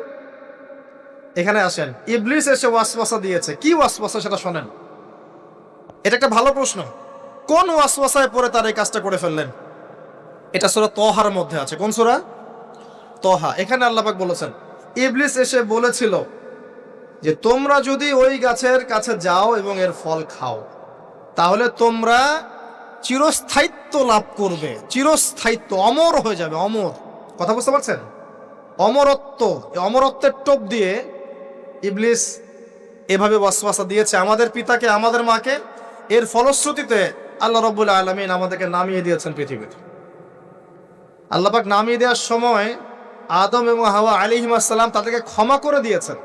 A: এখানে আসেন। ইবলিস এসে ওয়াসওয়াসা দিয়েছে। কি ওয়াসওয়াসা সেটা শোনেন। এটা একটা ভালো প্রশ্ন। কোন ওয়াসওয়াসায় পড়ে তারা এই কাজটা করে ফেললেন? এটা সূরা তহার মধ্যে আছে। কোন সূরা? তহা। এখানে আল্লাহ পাক বলেছেন, ইবলিস এসে বলেছিল যে তোমরা যদি ওই গাছের কাছে যাও এবং এর ফল খাও, তাহলে তোমরা চিরস্থায়িত্ব লাভ করবে। চিরস্থায়িত্ব, অমর হয়ে যাবে, অমর। কথা বুঝতে পারছেন? অমরত্ব। অমরত্বের টোপ দিয়ে ইবলিস এভাবে ওয়াসওয়াসা দিয়েছে আমাদের পিতাকে, আমাদের মাকে। এর ফলশ্রুতিতে আল্লাহ রাব্বুল আলামিন আমাদেরকে নামিয়ে দিয়েছেন পৃথিবীতে। আল্লাহ পাক নামিয়ে দেওয়ার সময় আদম এবং হাওয়া আলাইহিস সালাম তাদেরকে ক্ষমা করে দিয়েছেন,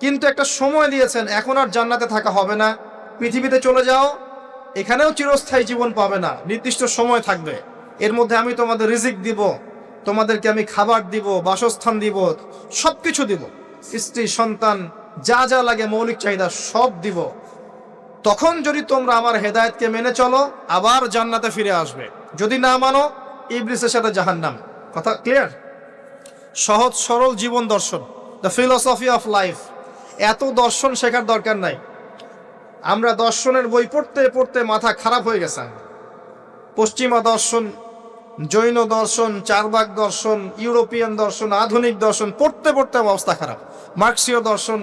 A: কিন্তু একটা সময় দিয়েছেন। এখন আর জান্নাতে থাকা হবে না, পৃথিবীতে চলে যাও, এখানেও চিরস্থায়ী জীবন পাবে না, নির্দিষ্ট সময় থাকবে। এর মধ্যে আমি তোমাদের রিজিক দিব, তোমাদেরকে আমি খাবার দিব, বাসস্থান দিব, সবকিছু দিব, স্ত্রী সন্তান যা যা লাগে মৌলিক চাহিদা সব দিব। তখন যদি তোমরা আমার হেদায়েতকে মেনে চলো, আবার জান্নাতে ফিরে আসবে। যদি না মানো, ইবলিসের সাথে জাহান্নাম। কথা ক্লিয়ার? সহজ সরল জীবন দর্শন, দ্য ফিলোসফি অফ লাইফ। এত দর্শন শেখার দরকার নাই। আমরা দর্শনের বই পড়তে পড়তে মাথা খারাপ হয়ে গেছে। পশ্চিমা দর্শন, জৈন দর্শন, চারবাক দর্শন, ইউরোপিয়ান দর্শন, আধুনিক দর্শন পড়তে পড়তে অবস্থা খারাপ। মার্কসীয় দর্শন।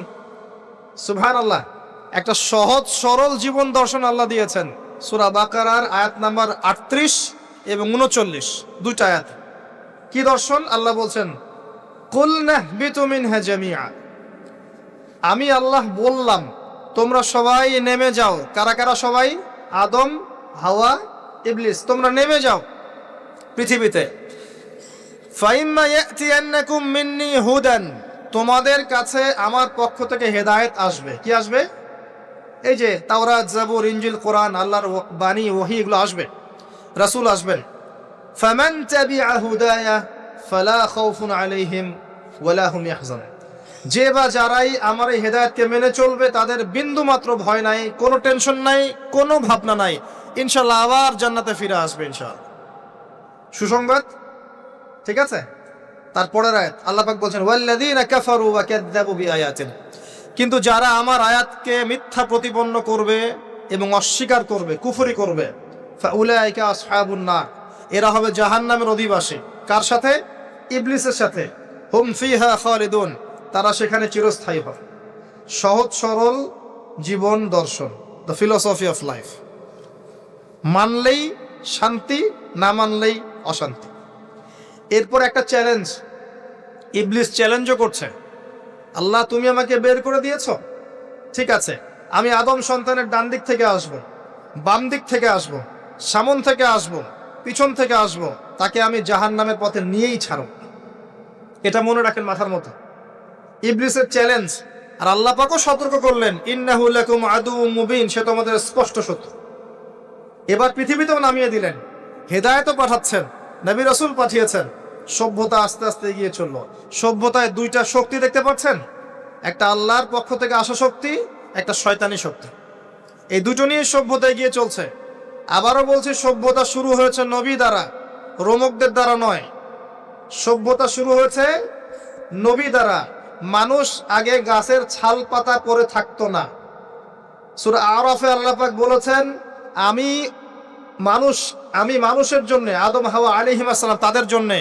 A: সুবহানাল্লাহ। একটা সহজ সরল জীবন দর্শন আল্লাহ দিয়েছেন। সূরা বাকারার আয়াত নাম্বার 38 এবং 39, দুইটা আয়াত। কি দর্শন? আল্লাহ বলছেন, কুল নাহবিতু মিনহা জামিআ। আমি আল্লাহ বললাম তোমরা সবাই নেমে যাও। কারা কারা সবাই? আদম, হাওয়া, ইবলিস, তোমরা নেমে যাও পৃথিবীতে। ফাইম্মা ইয়াতিয়ান্নাকুম মিন্নি হুদান, তোমাদের কাছে আমার পক্ষ থেকে হেদায়েত আসবে। কি আসবে? এই যে তাওরাত, জাবুর, ইনজিল, কোরআন, আল্লাহর বাণী, ওহী, এগুলো আসবে, রাসূল আসবেন। ফামান তাবিআ হুদায়া ফালা খাউফুন আলাইহিম ওয়ালা হুম ইয়াহজানুন, যে বা যারাই আমার এই হেদায়েতকে মেনে চলবে তাদের বিন্দু মাত্র ভয় নাই, কোনো টেনশন নাই, কোনো ভাবনা নাই, ইনশাআল্লাহ আবার জান্নাতে ফিরে আসবে ইনশাআল্লাহ। সুসংবাদ, ঠিক আছে? তারপরের আয়াত আল্লাহ পাক বলছেন ওয়াল্লাযীনা কাফারু ওয়া কাযযাবু বিআয়াতিনা, কিন্তু যারা আমার আয়াতকে মিথ্যা প্রতিপন্ন করবে এবং অস্বীকার করবে, কুফরি করবে, ফাউলাইকা আসহাবুন নার, এরা হবে জাহান্নামের অধিবাসী। কার সাথে? ইবলিসের সাথে। হুম ফিহা খালিদুন, তারা সেখানে চিরস্থায়ী হবে। সহজ সরল জীবন দর্শন, দ্য ফিলোসফি অফ লাইফ। মানলেই শান্তি, না মানলেই অশান্তি। এরপর একটা চ্যালেঞ্জ, ইবলিস চ্যালেঞ্জও করছে, আল্লাহ তুমি আমাকে বের করে দিয়েছ, ঠিক আছে, আমি আদম সন্তানের ডান দিক থেকে আসব, বাম দিক থেকে আসব, সামন থেকে আসব, পিছন থেকে আসব, তাকে আমি জাহান্নামের পথে নিয়েই ছাড়ব। এটা মনে রাখেন মাথার মতো, ইবলিসের চ্যালেঞ্জ। আর আল্লাহ পাকও সতর্ক করলেন ইন্নাহু লাকুম আদুউম মুবিন, সে তোমাদের স্পষ্ট শত্রু। এবার পৃথিবীতেও নামিয়ে দিলেন, হেদায়েতও পাঠাচ্ছেন, নবী রাসূল পাঠিয়েছেন। সভ্যতা আস্তে আস্তে এগিয়ে চললো। সভ্যতায় দুইটা শক্তি দেখতে পাচ্ছেন, একটা আল্লাহর পক্ষ থেকে আসা শক্তি, একটা শয়তানি শক্তি। এই দুটো নিয়ে সভ্যতা এগিয়ে চলছে। আবারও বলছি, সভ্যতা শুরু হয়েছে নবী দ্বারা, রোমকদের দ্বারা নয়। সভ্যতা শুরু হয়েছে নবী দ্বারা। মানুষ আগে গাছের ছাল পাতা পরে থাকতো না। সূরা আরাফে আল্লাহ পাক বলেছেন আমি মানুষের জন্য, আদম হাওয়া আলাইহিস সালাম, তাদের জন্য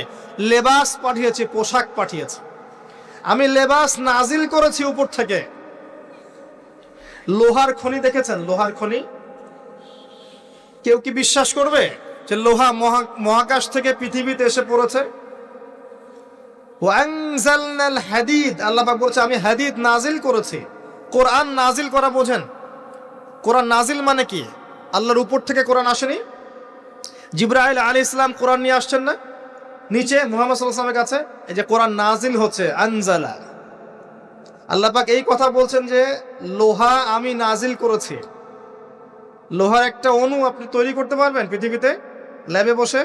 A: লেবাস পাঠিয়েছি, পোশাক পাঠিয়েছি। আমি লেবাস নাজিল করেছি উপর থেকে। লোহার খনি দেখেছেন? লোহার খনি কেউ কি বিশ্বাস করবে যে লোহা মহাকাশ থেকে পৃথিবীতে এসে পড়েছে? ওয়ানজালনাল হাদিদ, আল্লাহ পাক বলছে আমি হাদিদ নাজিল করেছি। কোরআন নাজিল করা বোঝেন? কোরআন নাজিল মানে কি? আল্লাহর উপর থেকে কোরআন আসেনি। জিবরাইল আলাইহিস সালাম কোরআন নিয়ে আসছেন না নিচে মুহাম্মদ সাল্লাল্লাহু আলাইহি ওয়াসাল্লামের কাছে? এই যে কোরআন নাজিল হচ্ছে, আনজালা। আল্লাহ পাক এই কথা বলছেন যে লোহা আমি নাজিল করেছি। লোহার একটা অণু আপনি তৈরি করতে পারবেন পৃথিবীতে ল্যাবে বসে?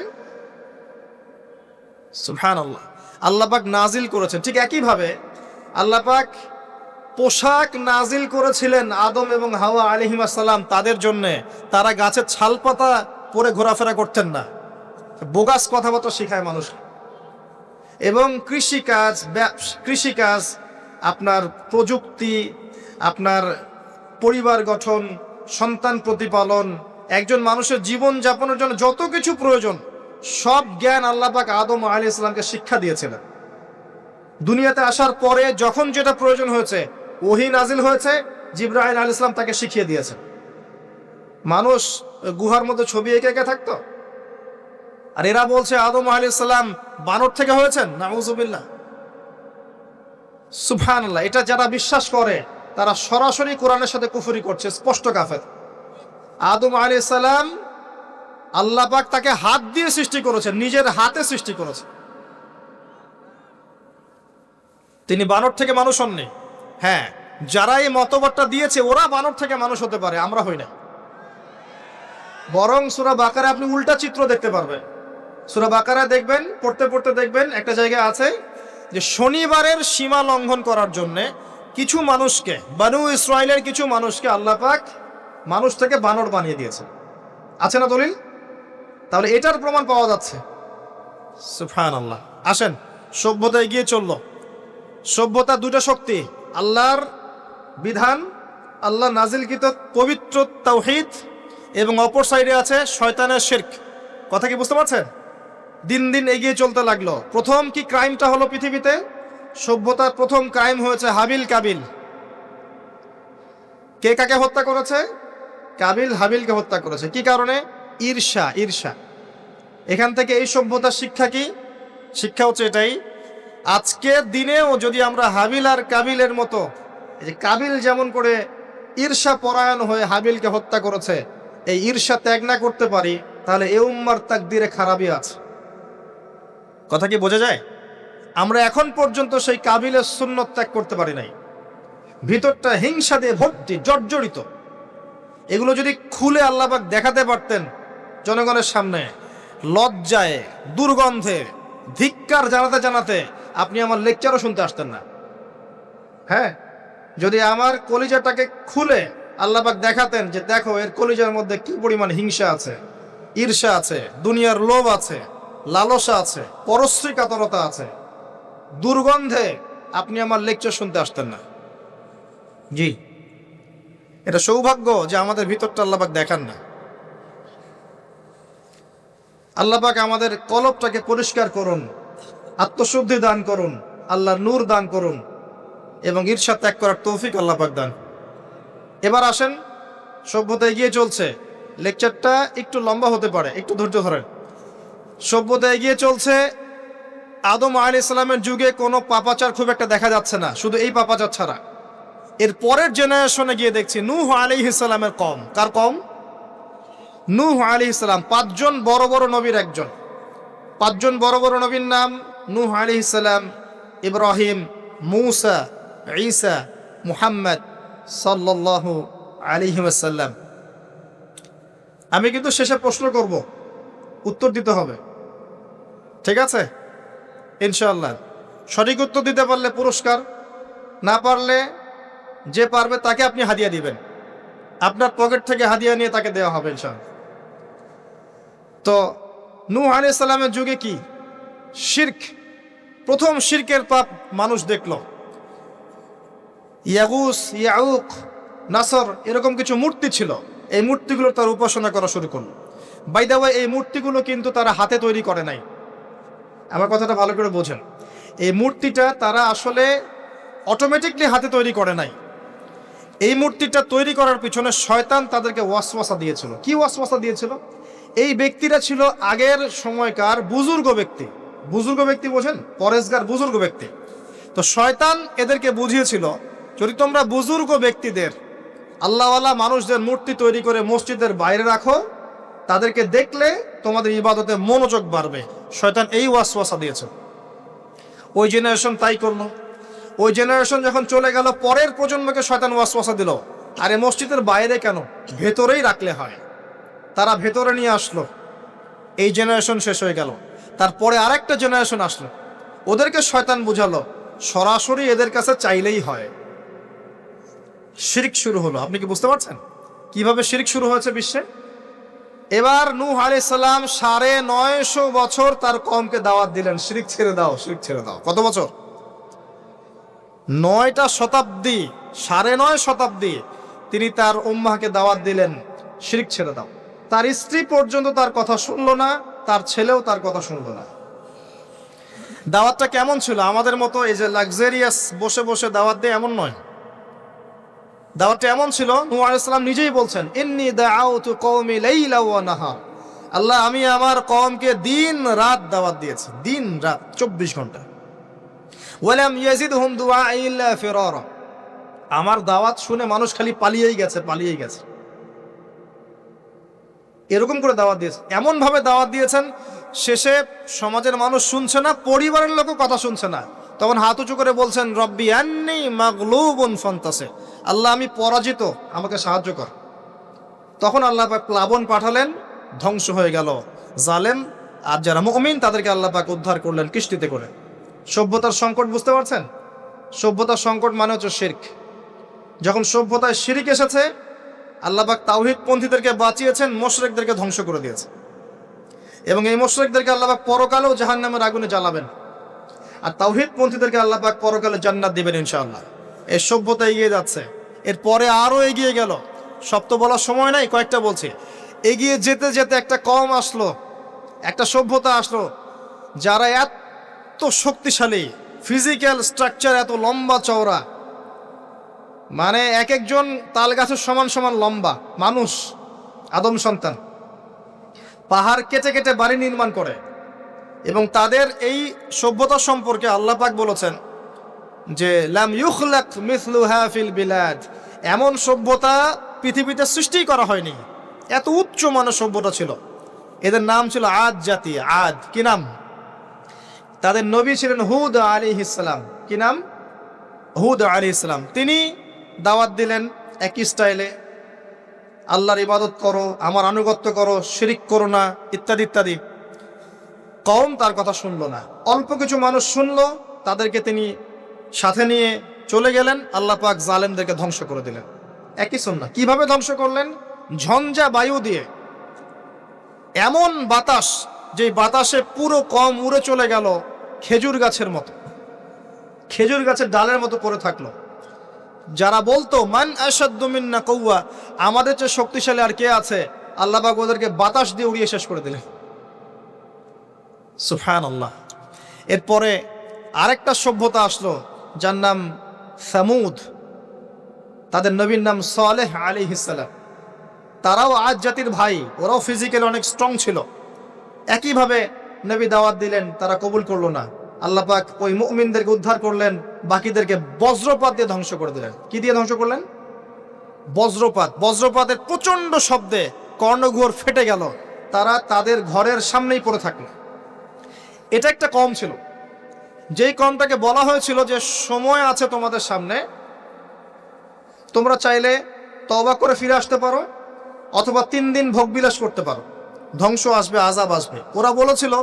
A: সুবহানাল্লাহ। আল্লাহ পাক নাজিল করেছেন। ঠিক একইভাবে আল্লাহ পাক পোশাক নাজিল করেছিলেন আদম এবং হাওয়া আলাইহিস সালাম তাদের জন্য। তারা গাছের ছাল পাতা পরে ঘোরাফেরা করতেন না। বোগাস কথাবার্তা শেখায় মানুষ। এবং কৃষিকাজ, আপনার প্রযুক্তি, আপনার পরিবার গঠন, সন্তান প্রতিপালন, একজন মানুষের জীবন যাপনের জন্য যত কিছু প্রয়োজন, সব জ্ঞান আল্লাহ পাক আদম আলাইহিস সালামকে শিক্ষা দিয়েছিলেন। দুনিয়াতে আসার পরে যখন যেটা প্রয়োজন হয়েছে, ওহী নাজিল হয়েছে, জিবরাইল আলাইহিস সালাম তাকে শিখিয়ে দিয়েছেন। মানুষ গুহার মধ্যে ছবি এঁকে থাকতো। আর এরা বলছে আদম আলাইহিস সালাম বানর থেকে হয়েছেন। নাউযুবিল্লাহ, সুবহানাল্লাহ। এটা যারা বিশ্বাস করে তারা সরাসরি কোরআনের সাথে কুফরি করছে, স্পষ্ট কাফের। আদম আলাইহিস সালাম আল্লাহ পাক তাকে হাত দিয়ে সৃষ্টি করেছেন, নিজের হাতে সৃষ্টি করেছেন। তিনি বানর থেকে মানুষ হননি। হ্যাঁ, যারা এই মতবাদটা দিয়েছে ওরা বানর থেকে মানুষ হতে পারে, আমরা হই না। বরং সূরা বাকারা আপনি উল্টা চিত্র দেখতে পারবেন। সূরা বাকারা দেখবেন, পড়তে পড়তে দেখবেন একটা জায়গায় আছে যে শনিবারের সীমা লঙ্ঘন করার জন্য কিছু মানুষকে, বনু ইসরাইলের কিছু মানুষকে আল্লাহ পাক মানুষ থেকে বানর বানিয়ে দিয়েছে। আছে না দলিল? তাহলে এটার প্রমাণ পাওয়া যাচ্ছে। সুবহানাল্লাহ। আসেন, সভ্যতা এগিয়ে চলল। সভ্যতা দুটো শক্তি, আল্লাহর বিধান, আল্লাহ নাজিলকৃত পবিত্র তাওহীদ, এবং অপর সাইডে আছে শয়তানের শিরক। কথা কি বুঝতে পারছেন? দিন দিন এগিয়ে চলতে লাগলো। প্রথম কি ক্রাইমটা হলো পৃথিবীতে? সভ্যতার প্রথম ক্রাইম হয়েছে হাবিল কাবিল। কে কাকে হত্যা করেছে? কাবিল হাবিলকে হত্যা করেছে। কি কারণে? ঈর্ষা। এখান থেকে এই সভ্যতার শিক্ষা কি? শিক্ষা হচ্ছে এটাই, আজকের দিনেও যদি আমরা হাবিল আর কাবিলের মতো এই যে কাবিল যেমন করে ঈর্ষা পরায়ণ হয়ে হাবিলকে হত্যা করেছে, এই ঈর্ষা ত্যাগ না করতে পারি, তাহলে এ উম্মার তাকদিরে খারাপই আছে। কথা কি বোঝা যায়? আমরা এখন পর্যন্ত সেই কাবিলের সুন্নত ত্যাগ করতে পারি নাই। ভিতরটা হিংসা দিয়ে ভর্তি, জর্জরিত। এগুলো যদি খুলে আল্লাহ পাক দেখাতে পারতেন জনগণের সামনে, লজ্জায়, দুর্গন্ধে, ধিক্কার জানাতে জানাতে আপনি আমার লেকচারও শুনতে আসতেন না। হ্যাঁ, যদি আমার কলিজাটাকে খুলে আল্লাহ পাক দেখাতেন যে দেখো এর কলিজার মধ্যে কি পরিমাণ হিংসা আছে, ঈর্ষা আছে, দুনিয়ার লোভ আছে, লালসা আছে, পরশ্রী কাতরতা আছে, দুর্গন্ধে আপনি আমার লেকচার শুনতে আসতেন না। জি, এটা সৌভাগ্য যে আমাদের ভিতরটা আল্লাহ পাক দেখান না। আল্লাহ পাক আমাদের কলবটাকে পরিষ্কার করুন, আত্মশুদ্ধি দান করুন, আল্লাহর নূর দান করুন এবং ঈর্ষা ত্যাগ করার তৌফিক আল্লাহ পাক দান। এবার আসেন, সভ্যতা এগিয়ে চলছে, লেকচারটা একটু লম্বা হতে পারে, একটু ধৈর্য ধরেন। সভ্যতা এগিয়ে চলছে, আদম আলাইহিস সালামের যুগে কোনো পাপাচার খুব একটা দেখা যাচ্ছে না, শুধু এই পাপাচার ছাড়া। এর পরের জেনারেশনে গিয়ে দেখছি নূহ আলাইহিস সালামের কম। কার কম? নূহ আলাইহিস সালাম, 5 জন বড় বড় নবীর একজন। 5 জন বড় বড় নবীর নাম নূহ আলাইহিস সালাম, ইব্রাহিম, মূসা, ঈসা, মুহাম্মদ সাল্লাল্লাহু আলাইহি ওয়াসাল্লাম। আমি কিন্তু শেষে প্রশ্ন করব, উত্তর দিতে হবে, ঠিক আছে? ইনশাআল্লাহ। সঠিক উত্তর দিতে পারলে পুরস্কার, না পারলে যে পারবে তাকে আপনি হাদিয়া দিবেন, আপনার পকেট থেকে হাদিয়া নিয়ে তাকে দেওয়া হবে ইনশাআল্লাহ। তো নূহ আলাইহিস সালামের যুগে কি শিরক, প্রথম শিরকের পাপ মানুষ দেখল। ইয়াগুস, ইয়াউক, নাসর, এরকম কিছু মূর্তি ছিল। এই মূর্তিগুলো তার উপাসনা করা শুরু করলো। বাই দ্য ওয়ে, এই মূর্তিগুলো কিন্তু তারা হাতে তৈরি করে নাই। আমার কথাটা ভালো করে বোঝেন। এই মূর্তিটা তারা আসলে অটোমেটিকলি হাতে তৈরি করে নাই। এই মূর্তিটা তৈরি করার পিছনে শয়তান তাদেরকে ওয়াসওয়াসা দিয়েছিল। কি ওয়াসওয়াসা দিয়েছিল? এই ব্যক্তিরা ছিল আগের সময়কার বুজুর্গ ব্যক্তি। বুজুর্গ ব্যক্তি বোঝেন? পরেশগার বুজুর্গ ব্যক্তি। তো শয়তান এদেরকে বুঝিয়েছিল, যদি তোমরা বুজুর্গ ব্যক্তিদের, আল্লাহওয়ালা মানুষদের মূর্তি তৈরি করে মসজিদের বাইরে রাখো, তাদেরকে দেখলে তোমাদের ইবাদতে মনোযোগ বাড়বে। শয়তান এই ওয়াসওয়াসা দিয়েছে। ওই জেনারেশন তাই করলো। ওই জেনারেশন যখন চলে গেল, পরের প্রজন্মকে শয়তান ওয়াসওয়াসা দিল, আরে মসজিদের বাইরে কেন, ভেতরেই রাখলে হয়। তারা ভেতরে নিয়ে আসলো, এই জেনারেশন শেষ হয়ে গেল। তারপরে আরেকটা জেনারেশন আসলো, ওদেরকে শয়তান বুঝালো সরাসরি এদের কাছে চাইলেই হয়। শিরক শুরু হলো। আপনি কি বুঝতে পারছেন কিভাবে শিরক শুরু হয়েছে বিশ্বে? এবার নূহ আলাইহিস সালাম 950 বছর তার কওমকে দাওয়াত দিলেন, শিরক ছেড়ে দাও, শিরক ছেড়ে দাও। কত বছর? 9টা শতাব্দী, 9.5 শতাব্দী তিনি তার উম্মাহকে দাওয়াত দিলেন, শিরক ছেড়ে দাও। তার স্ত্রী পর্যন্ত তার কথা শুনলো না, তার ছেলেও তার কথা শুনলো না। দাওয়াতটা কেমন ছিল? আমাদের মতো এই যে লাক্সারিয়াস বসে বসে দাওয়াত দেয় এমন নয়। দাওয়াতটা এমন ছিল, নূহ আলাইহিস সালাম নিজেই বলছেন, ইন্নী দাআউতু কওমি লাইলা ওয়া নাহার। আল্লাহ, আমি আমার কওমকে দিন রাত দাওয়াত দিয়েছি, দিন রাত 24 ঘন্টা। ওয়ালাম ইয়াজিদহুম দুআই ইল্লা ফিরারা। আমার দাওয়াত শুনে মানুষ খালি পালিয়েই গেছে, পালিয়েই গেছে। এরকম করে দাওয়াত দিয়েছেন, এমন ভাবে দাওয়াত দিয়েছেন, শেষে সমাজের মানুষ শুনছে না, পরিবারের লোকও কথা শুনছে না। তখন হাত উঁচু করে বলছেন, রব্বি আন্নী মাগলুবুন ফান্তাসির। আল্লাহ, আমি পরাজিত, আমাকে সাহায্য কর। তখন আল্লাহ পাক প্লাবন পাঠালেন, ধ্বংস হয়ে গেল জালেম। আর যারা মুমিন তাদেরকে আল্লাহ পাক উদ্ধার করলেন কিস্তিতে করে। সভ্যতার সংকট বুঝতে পারছেন? সভ্যতার সংকট মানে হচ্ছে শিরক। যখন সভ্যতায় শিরক এসেছে, আল্লাহ পাক তাওহীদ পন্থীদেরকে বাঁচিয়েছেন, মুশরিকদেরকে ধ্বংস করে দিয়েছে। এবং এই মুশরিকদেরকে আল্লাহ পাক পরকালেও জাহান্নামের আগুনে জ্বালাবেন, আর তাওহীদ পন্থীদেরকে আল্লাহ পাক পরকালে জান্নাত দিবেন ইনশাআল্লাহ। এই সভ্যতা এগিয়ে যাচ্ছে, এরপরে আরো এগিয়ে গেল। সব তো বলার সময় নাই, কয়েকটা বলছি। এগিয়ে যেতে যেতে একটা কওম আসলো, একটা সভ্যতা আসলো, যারা এত শক্তিশালী, ফিজিক্যাল স্ট্রাকচার এত লম্বা চওড়া, মানে এক একজন তাল গাছের সমান সমান লম্বা মানুষ, আদম সন্তান। পাহাড় কেটে কেটে বাড়ি নির্মাণ করে। এবং তাদের এই সভ্যতা সম্পর্কে আল্লাহ পাক বলেছেন, যে লাম ইউখলাক মিসলুহা ফিল বিলাদ, এমন সভ্যতা পৃথিবীতে সৃষ্টি করা হয়নি। এত উচ্চ মানের সভ্যতা ছিল। এদের নাম ছিল আদ জাতি। আদ কি নাম? তাদের নবী ছিলেন হুদ আলাইহিস সালাম। কি নাম? হুদ আলাইহিস সালাম। তিনি দাওয়াত দিলেন একই স্টাইলে, আল্লাহর ইবাদত করো, আমার আনুগত্য করো, শিরিক করো না, ইত্যাদি ইত্যাদি। কওম তার কথা শুনলো না। অল্প কিছু মানুষ শুনলো, তাদেরকে তিনি সাথে নিয়ে চলে গেলেন। আল্লাহ পাক জালেমদেরকে ধ্বংস করে দিলেন। একই সুন্নাহ। কিভাবে ধ্বংস করলেন? ঝঞ্ঝা বায়ু দিয়ে, এমন বাতাস, যে বাতাসে পুরো কওম উড়ে চলে গেল খেজুর গাছের মতো, খেজুর গাছের ডালের মতো পড়ে থাকলো। যারা বলতো মান আশাদ্দু মিন্না কুওয়া, আমাদের চেয়ে শক্তিশালী আর কে আছে, আল্লাহ পাক ওদেরকে বাতাস দিয়ে উড়িয়ে শেষ করে দিলেন। সুবহানাল্লাহ। এরপরে আরেকটা সভ্যতা আসলো, যার নাম সামুদ। তাদের নবীর নাম সালেহ আলাইহিস সালাম। তারাও আদ জাতির ভাই, ওরাও ফিজিক্যালি অনেক স্ট্রং ছিল। একইভাবে নবী দাওয়াত দিলেন, তারা কবুল করলো না। আল্লাহ পাক ওই মুমিনদেরকে উদ্ধার করলেন, বাকিদেরকে বজ্রপাত দিয়ে ধ্বংস করে দিলেন। কি দিয়ে ধ্বংস করলেন? বজ্রপাত। বজ্রপাতের প্রচন্ড শব্দে কর্ণঘোর ফেটে গেল, তারা তাদের ঘরের সামনেই পড়ে থাকলো। এটা একটা কওম ছিল, যেই কওমটাকে বলা হয়েছিল যে সময় আছে তোমাদের সামনে, তোমরা চাইলে তওবা করে ফিরে আসতে পারো, অথবা 3 দিন ভোগবিলাস করতে পারো, ধ্বংস আসবে, আযাব আসবে। ওরা বলেছিল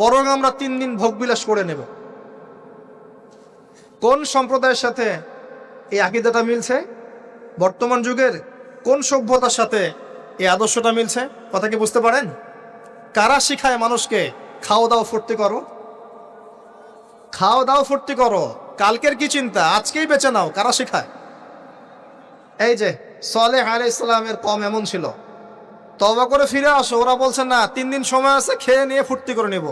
A: বরং আমরা 3 দিন ভোগবিলাস করে নেব। কোন সম্প্রদায়ের সাথে এই আকীদাটা মিলছে? বর্তমান যুগের কোন সভ্যতার সাথে এই আদর্শটা মিলছে? কথা কি বুঝতে পারেন? কারা শিখায় মানুষকে খাও দাও ফুর্তি করো, খাও দাও ফুর্তি করো, কালকের কি চিন্তা, আজকেই বেঁচে নাও? কারা শিখায়? এই যে সালেহ আলাইহিস সালামের কওম এমন ছিল, তওবা করে ফিরে আসো। ওরা বলছে না, 3 দিন সময় আছে, খেয়ে নিয়ে ফুর্তি করে নেব।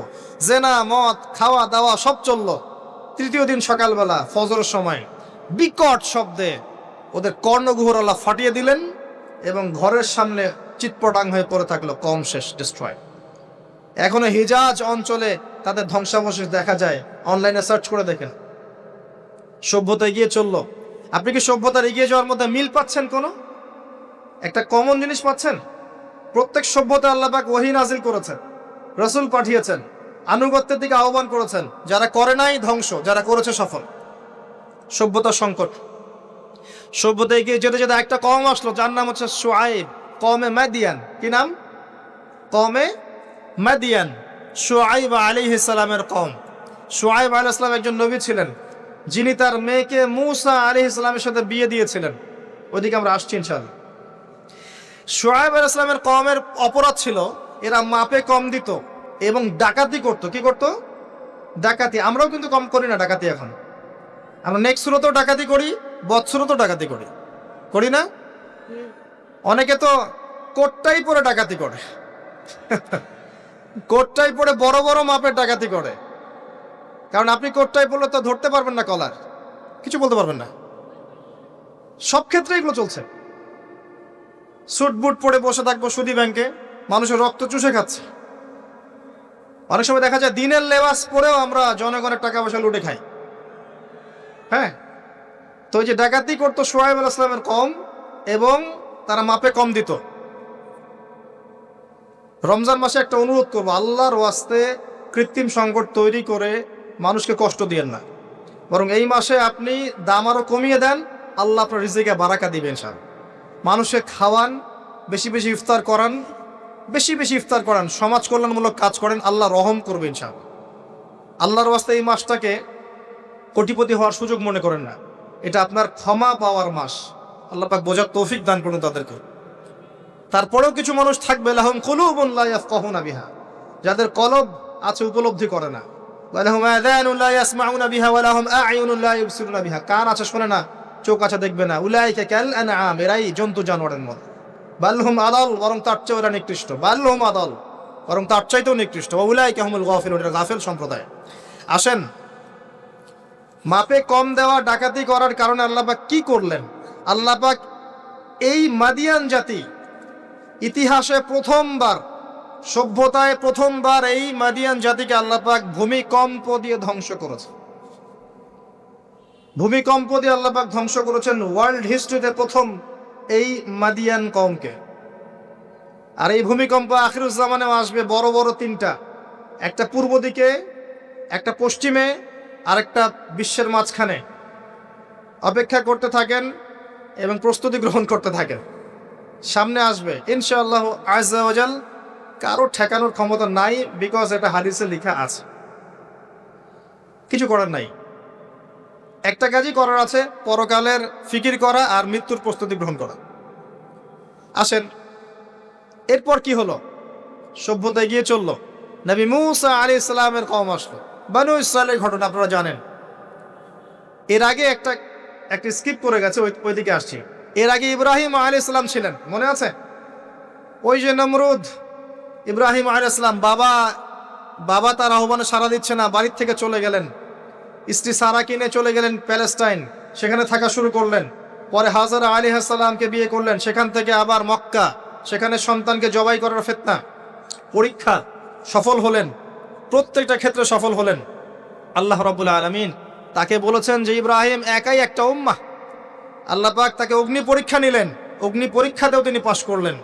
A: জেনা, মদ, খাওয়া দাওয়া সব চললো। তৃতীয় দিন সকালবেলা ফজরের সময় বিকট শব্দে ওদের কর্ণগুহর আল্লাহ ফাটিয়ে দিলেন, এবং ঘরের সামনে চিৎপটাং হয়ে পড়ে থাকলো। কম শেষ, ডিস্ট্রয়। এখনো হিজাজ অঞ্চলে তাদের ধ্বংসাবশেষ দেখা যায়, অনলাইনে সার্চ করে দেখেন। সভ্যতা এগিয়ে চললো। আপনি কি সভ্যতার এগিয়ে যাওয়ার মধ্যে মিল পাচ্ছেন? কোনো একটা কমন জিনিস পাচ্ছেন? প্রত্যেক সভ্যতা আল্লাহ পাক ওহী নাজিল করেছেন, রাসূল পাঠিয়েছেন, আনুগত্যের দিকে আহ্বান করেছেন। যারা করে নাই ধ্বংস, যারা করেছে সফল। সভ্যতার সংকট। সভ্যতা এগিয়ে যেতে যেতে একটা কওম আসলো, যার নাম হচ্ছে শুআয়ব, কওমে মাদিয়ান। কি নাম? কওমে মাদিয়ান। শুআয়ব আলাইহিস সালামের কওম। শুআয়ব আলাইহিস সালাম একজন নবী ছিলেন, যিনি তার মেয়েকে মূসা আলাইহিস সালামের সাথে বিয়ে দিয়েছিলেন। ওইদিকে আমরা আসছি ইনশাআল্লাহ। শুআয়ব আলাইহিস সালামের কওমের অপরাধ ছিল, এরা মাপে কম দিত এবং ডাকাতি করত। কি করত? ডাকাতি। আমরাও কিন্তু কম করি না ডাকাতি। এখন আমরা নেক্সট সুরতেও ডাকাতি করি, বৎসুরতেও ডাকাতি করি, করি না? অনেকে তো কোটটাই পরে ডাকাতি করে, কোটটাই পরে বড় বড় মাপের ডাকাতি করে। কারণ আপনি কোটটাই পরলে তো ধরতে পারবেন না কলার, কিছু বলতে পারবেন না। সব ক্ষেত্রে এগুলো চলছে। স্যুট বুট পরে বসে থাকবো সুদী ব্যাংকে, মানুষের রক্ত চুষে খাচ্ছে। অনেক সময় দেখা যায় দিনের লেবাস পরেও আমরা জনগণের টাকা পয়সা লুটে খাই। হ্যাঁ, তো ওই যে ডাকাতি করতো শুআয়ব আলাইহিস সালামের কওম, এবং তারা মাপে কম দিত। রমজান মাসে একটা অনুরোধ করবো, আল্লাহর ওয়াস্তে কৃত্রিম সংকট তৈরি করে মানুষকে কষ্ট দিয়েন না, বরং এই মাসে আপনি দাম আরো কমিয়ে দেন, আল্লাহ আপনার রিজিকে বারাকা দিবেন। ইনশাআল্লাহ মানুষকে খাওয়ান, বেশি বেশি ইফতার করান, বেশি বেশি ইফতার করান, সমাজ কল্যাণমূলক কাজ করেন, আল্লাহ রহম করবে ইনশাআল্লাহ। আল্লাহর ওয়াস্তে এই মাসটাকে কোটিপতি হওয়ার সুযোগ মনে করেন না, এটা আপনার ক্ষমা পাওয়ার মাস। আল্লাহ পাক বোঝার তৌফিক দান করুন তাদেরকে। তারপরেও কিছু মানুষ থাকবে, লাহুম কুলুবুন লা ইয়াফকাহুনা বিহা, যাদের কলব আছে উপলব্ধি করে না, ওয়া লাহুম আযানুন লা ইয়াসমাউনা বিহা ওয়া লাহুম আ'য়ুনুন লা ইবসিরুনা বিহা, কান আছে শোনে না, চোখ আছে দেখবে না। উলাইকা কাল আনআম, এরাই জন্তু জানোয়ারের মতো। বাল হুম আদাল, বরং তার চেয়ে ওরা নিকৃষ্ট। বাল হুম আদাল, বরং তার চাইতেও নিকৃষ্ট। ওয়া উলাইকা হুমুল গাফিলুন, এরা গাফিল সম্প্রদায়। আসেন, মাপে কম দেওয়া, ডাকাতি করার কারণে আল্লাহ পাক কি করলেন? আল্লাহ পাক এই মাদিয়ান জাতি ইতিহাসে প্রথমবার, সভ্যতায় প্রথমবার এই মাদিয়ান জাতিকে আল্লাহ পাক ভূমিকম্প দিয়ে ধ্বংস করেছে। ভূমিকম্প দিয়ে আল্লাহ পাক ধ্বংস করেছেন ওয়ার্ল্ড হিস্ট্রিতে প্রথম এই মাদিয়ান কওমকে। আর এই ভূমিকম্প আখিরুজ্জামানেও আসবে, বড় বড় তিনটা, একটা পূর্ব দিকে, একটা পশ্চিমে, আর একটা বিশ্বের মাঝখানে। অপেক্ষা করতে থাকেন এবং প্রস্তুতি গ্রহণ করতে থাকেন, সামনে আসবে ইনশাআল্লাহ আযজা ওয়া জাল। কারো ঠেকানোর ক্ষমতা নাই, বিকজ এটা হাদিসে লেখা আছে, কিছু করার নাই। একটা কাজই করার আছে, পরকালের ফিকির করা আর মৃত্যুর প্রস্তুতি গ্রহণ করা। আসেন, এরপর কি হলো? সভ্যতা এগিয়ে চললো। নবী মূসা আলাইহিস সালামের কওম আসলো, বনু ইসরাইলের ঘটনা আপনারা জানেন। এর আগে একটা স্কিপ করে গেছে, ওইদিকে আসছি। এর আগে ইব্রাহিম আলাইহিস সালাম ছিলেন, মনে আছে? ওই যে নমরুদ, ইব্রাহিম আলাইহিস সালাম বাবা তার আহ্বানে সাড়া দিচ্ছে না, বাড়ির থেকে চলে গেলেন। স্ত্রী সারা কিনে চলে গেলেন প্যালেস্টাইন, সেখানে থাকা শুরু করলেন। পরে হাজারা আলাইহিস সালামকে বিয়ে করলেন, সেখান থেকে আবার মক্কা, সেখানে সন্তানকে জবাই করার ফিতনা, পরীক্ষা, সফল হলেন, প্রত্যেকটা ক্ষেত্রে সফল হলেন। আল্লাহ রাব্বুল আলামিন তাকে বলেছেন যে ইব্রাহিম একাই একটা উম্মাহ। আল্লাহ পাক তাকে অগ্নি পরীক্ষা নিলেন, অগ্নি পরীক্ষাতেও তিনি পাশ করলেন।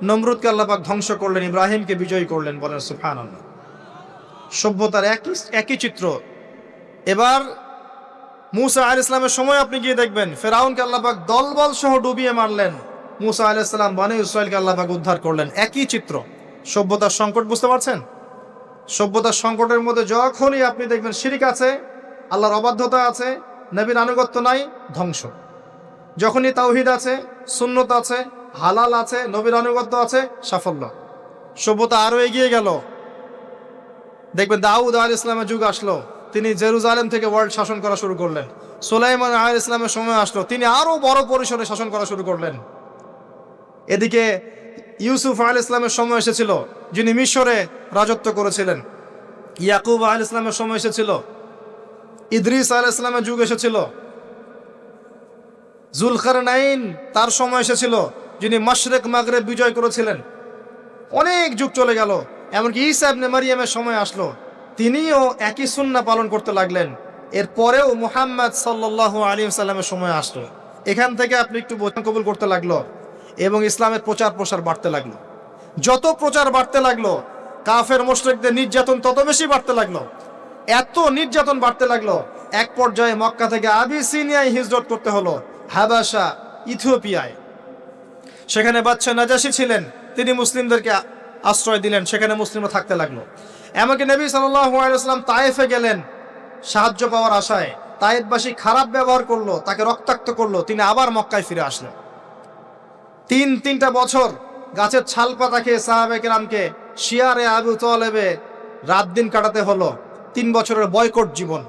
A: নমরুদকে আল্লাহ পাক ধ্বংস করলেন, ইব্রাহিমকে বিজয়ী করলেন। বলেন সুবহানাল্লাহ। সভ্যতার একই চিত্র। এবার মূসা আলাইহিস সালামের সময় আপনি গিয়ে দেখবেন ফেরাউনকে আল্লাহ পাক দলবল সহ ডুবিয়ে মারলেন। মূসা আলাইহিস সালাম বনী ইসরাইলকে আল্লাহ পাক উদ্ধার করলেন। একই চিত্র। সভ্যতার সংকট, বুঝতে পারছেন? সভ্যতার সংকটের মধ্যে যখনই আপনি দেখবেন শিরিক আছে, আল্লাহর অবাধ্যতা আছে, নবীর আনুগত্য নাই, ধ্বংস। যখনই তাওহীদ আছে, সুন্নত আছে, হালাল আছে, নবীর আনুগত্য আছে, সাফল্য। সভ্যতা আরো এগিয়ে গেল। দেখবেন দাউদ আলাইহিস সালামের যুগ আসলো, তিনি জেরুজালেম থেকে ওয়ার্ল্ড শাসন করা শুরু করলেন। সুলাইমান আলাইহিস সালামের সময় আসলো, তিনি আরো বড় পরিসরে শাসন করা শুরু করলেন। এদিকে ইউসুফ আলাইহিস সালামের সময় এসেছিল, যিনি মিশরে রাজত্ব করেছিলেন। ইয়াকুব আলাইহিস সালামের সময় এসেছিল। ইদ্রিস আলাইহিস সালামের যুগ এসেছিল। যুলকারনাইন তার সময় এসেছিল, যিনি মাশরিক মাগরিব বিজয় করেছিলেন। অনেক যুগ চলে গেল, এমনকি ঈসা ইবনে মারইয়ামের সময় আসলো, তিনিও একই সুন্নাহ পালন করতে লাগলেন। এরপরেও মুহাম্মদ সাল্লাল্লাহু আলাইহি ওয়াসাল্লামের সময় আসলো। এখান থেকে আপনি একটু বচন কবুল করতে লাগলো এবং ইসলামের প্রচার প্রসার বাড়তে লাগলো। যত প্রচার বাড়তে লাগলো, কাফের মুশরিকদের নির্যাতন তত বেশি বাড়তে লাগলো। এত নির্যাতন বাড়তে লাগলো, এক পর্যায়ে মক্কা থেকে আবিসিনিয়ায় হিজরত করতে হলো, হাবাসা, ইথিওপিয়ায়। সেখানে বাদশা নাজাশী ছিলেন, তিনি মুসলিমদেরকে আশ্রয় দিলেন, সেখানে মুসলিমরা থাকতে লাগলো। এমনকি নবী সাল্লাল্লাহু আলাইহি ওয়াসাল্লাম তায়েফে গেলেন সাহায্য পাওয়ার আশায়। তায়েফবাসী খারাপ ব্যবহার করলো, তাকে রক্তাক্ত করলো, তিনি আবার মক্কায় ফিরে আসলেন। তিনটা বছর গাছের ছাল পাতা খেয়ে সাহাবায়ে কেরামকে শিয়ারে আবু তালেবে রাত দিন কাটাতে হলো। 3 বছরের বয়কট জীবন।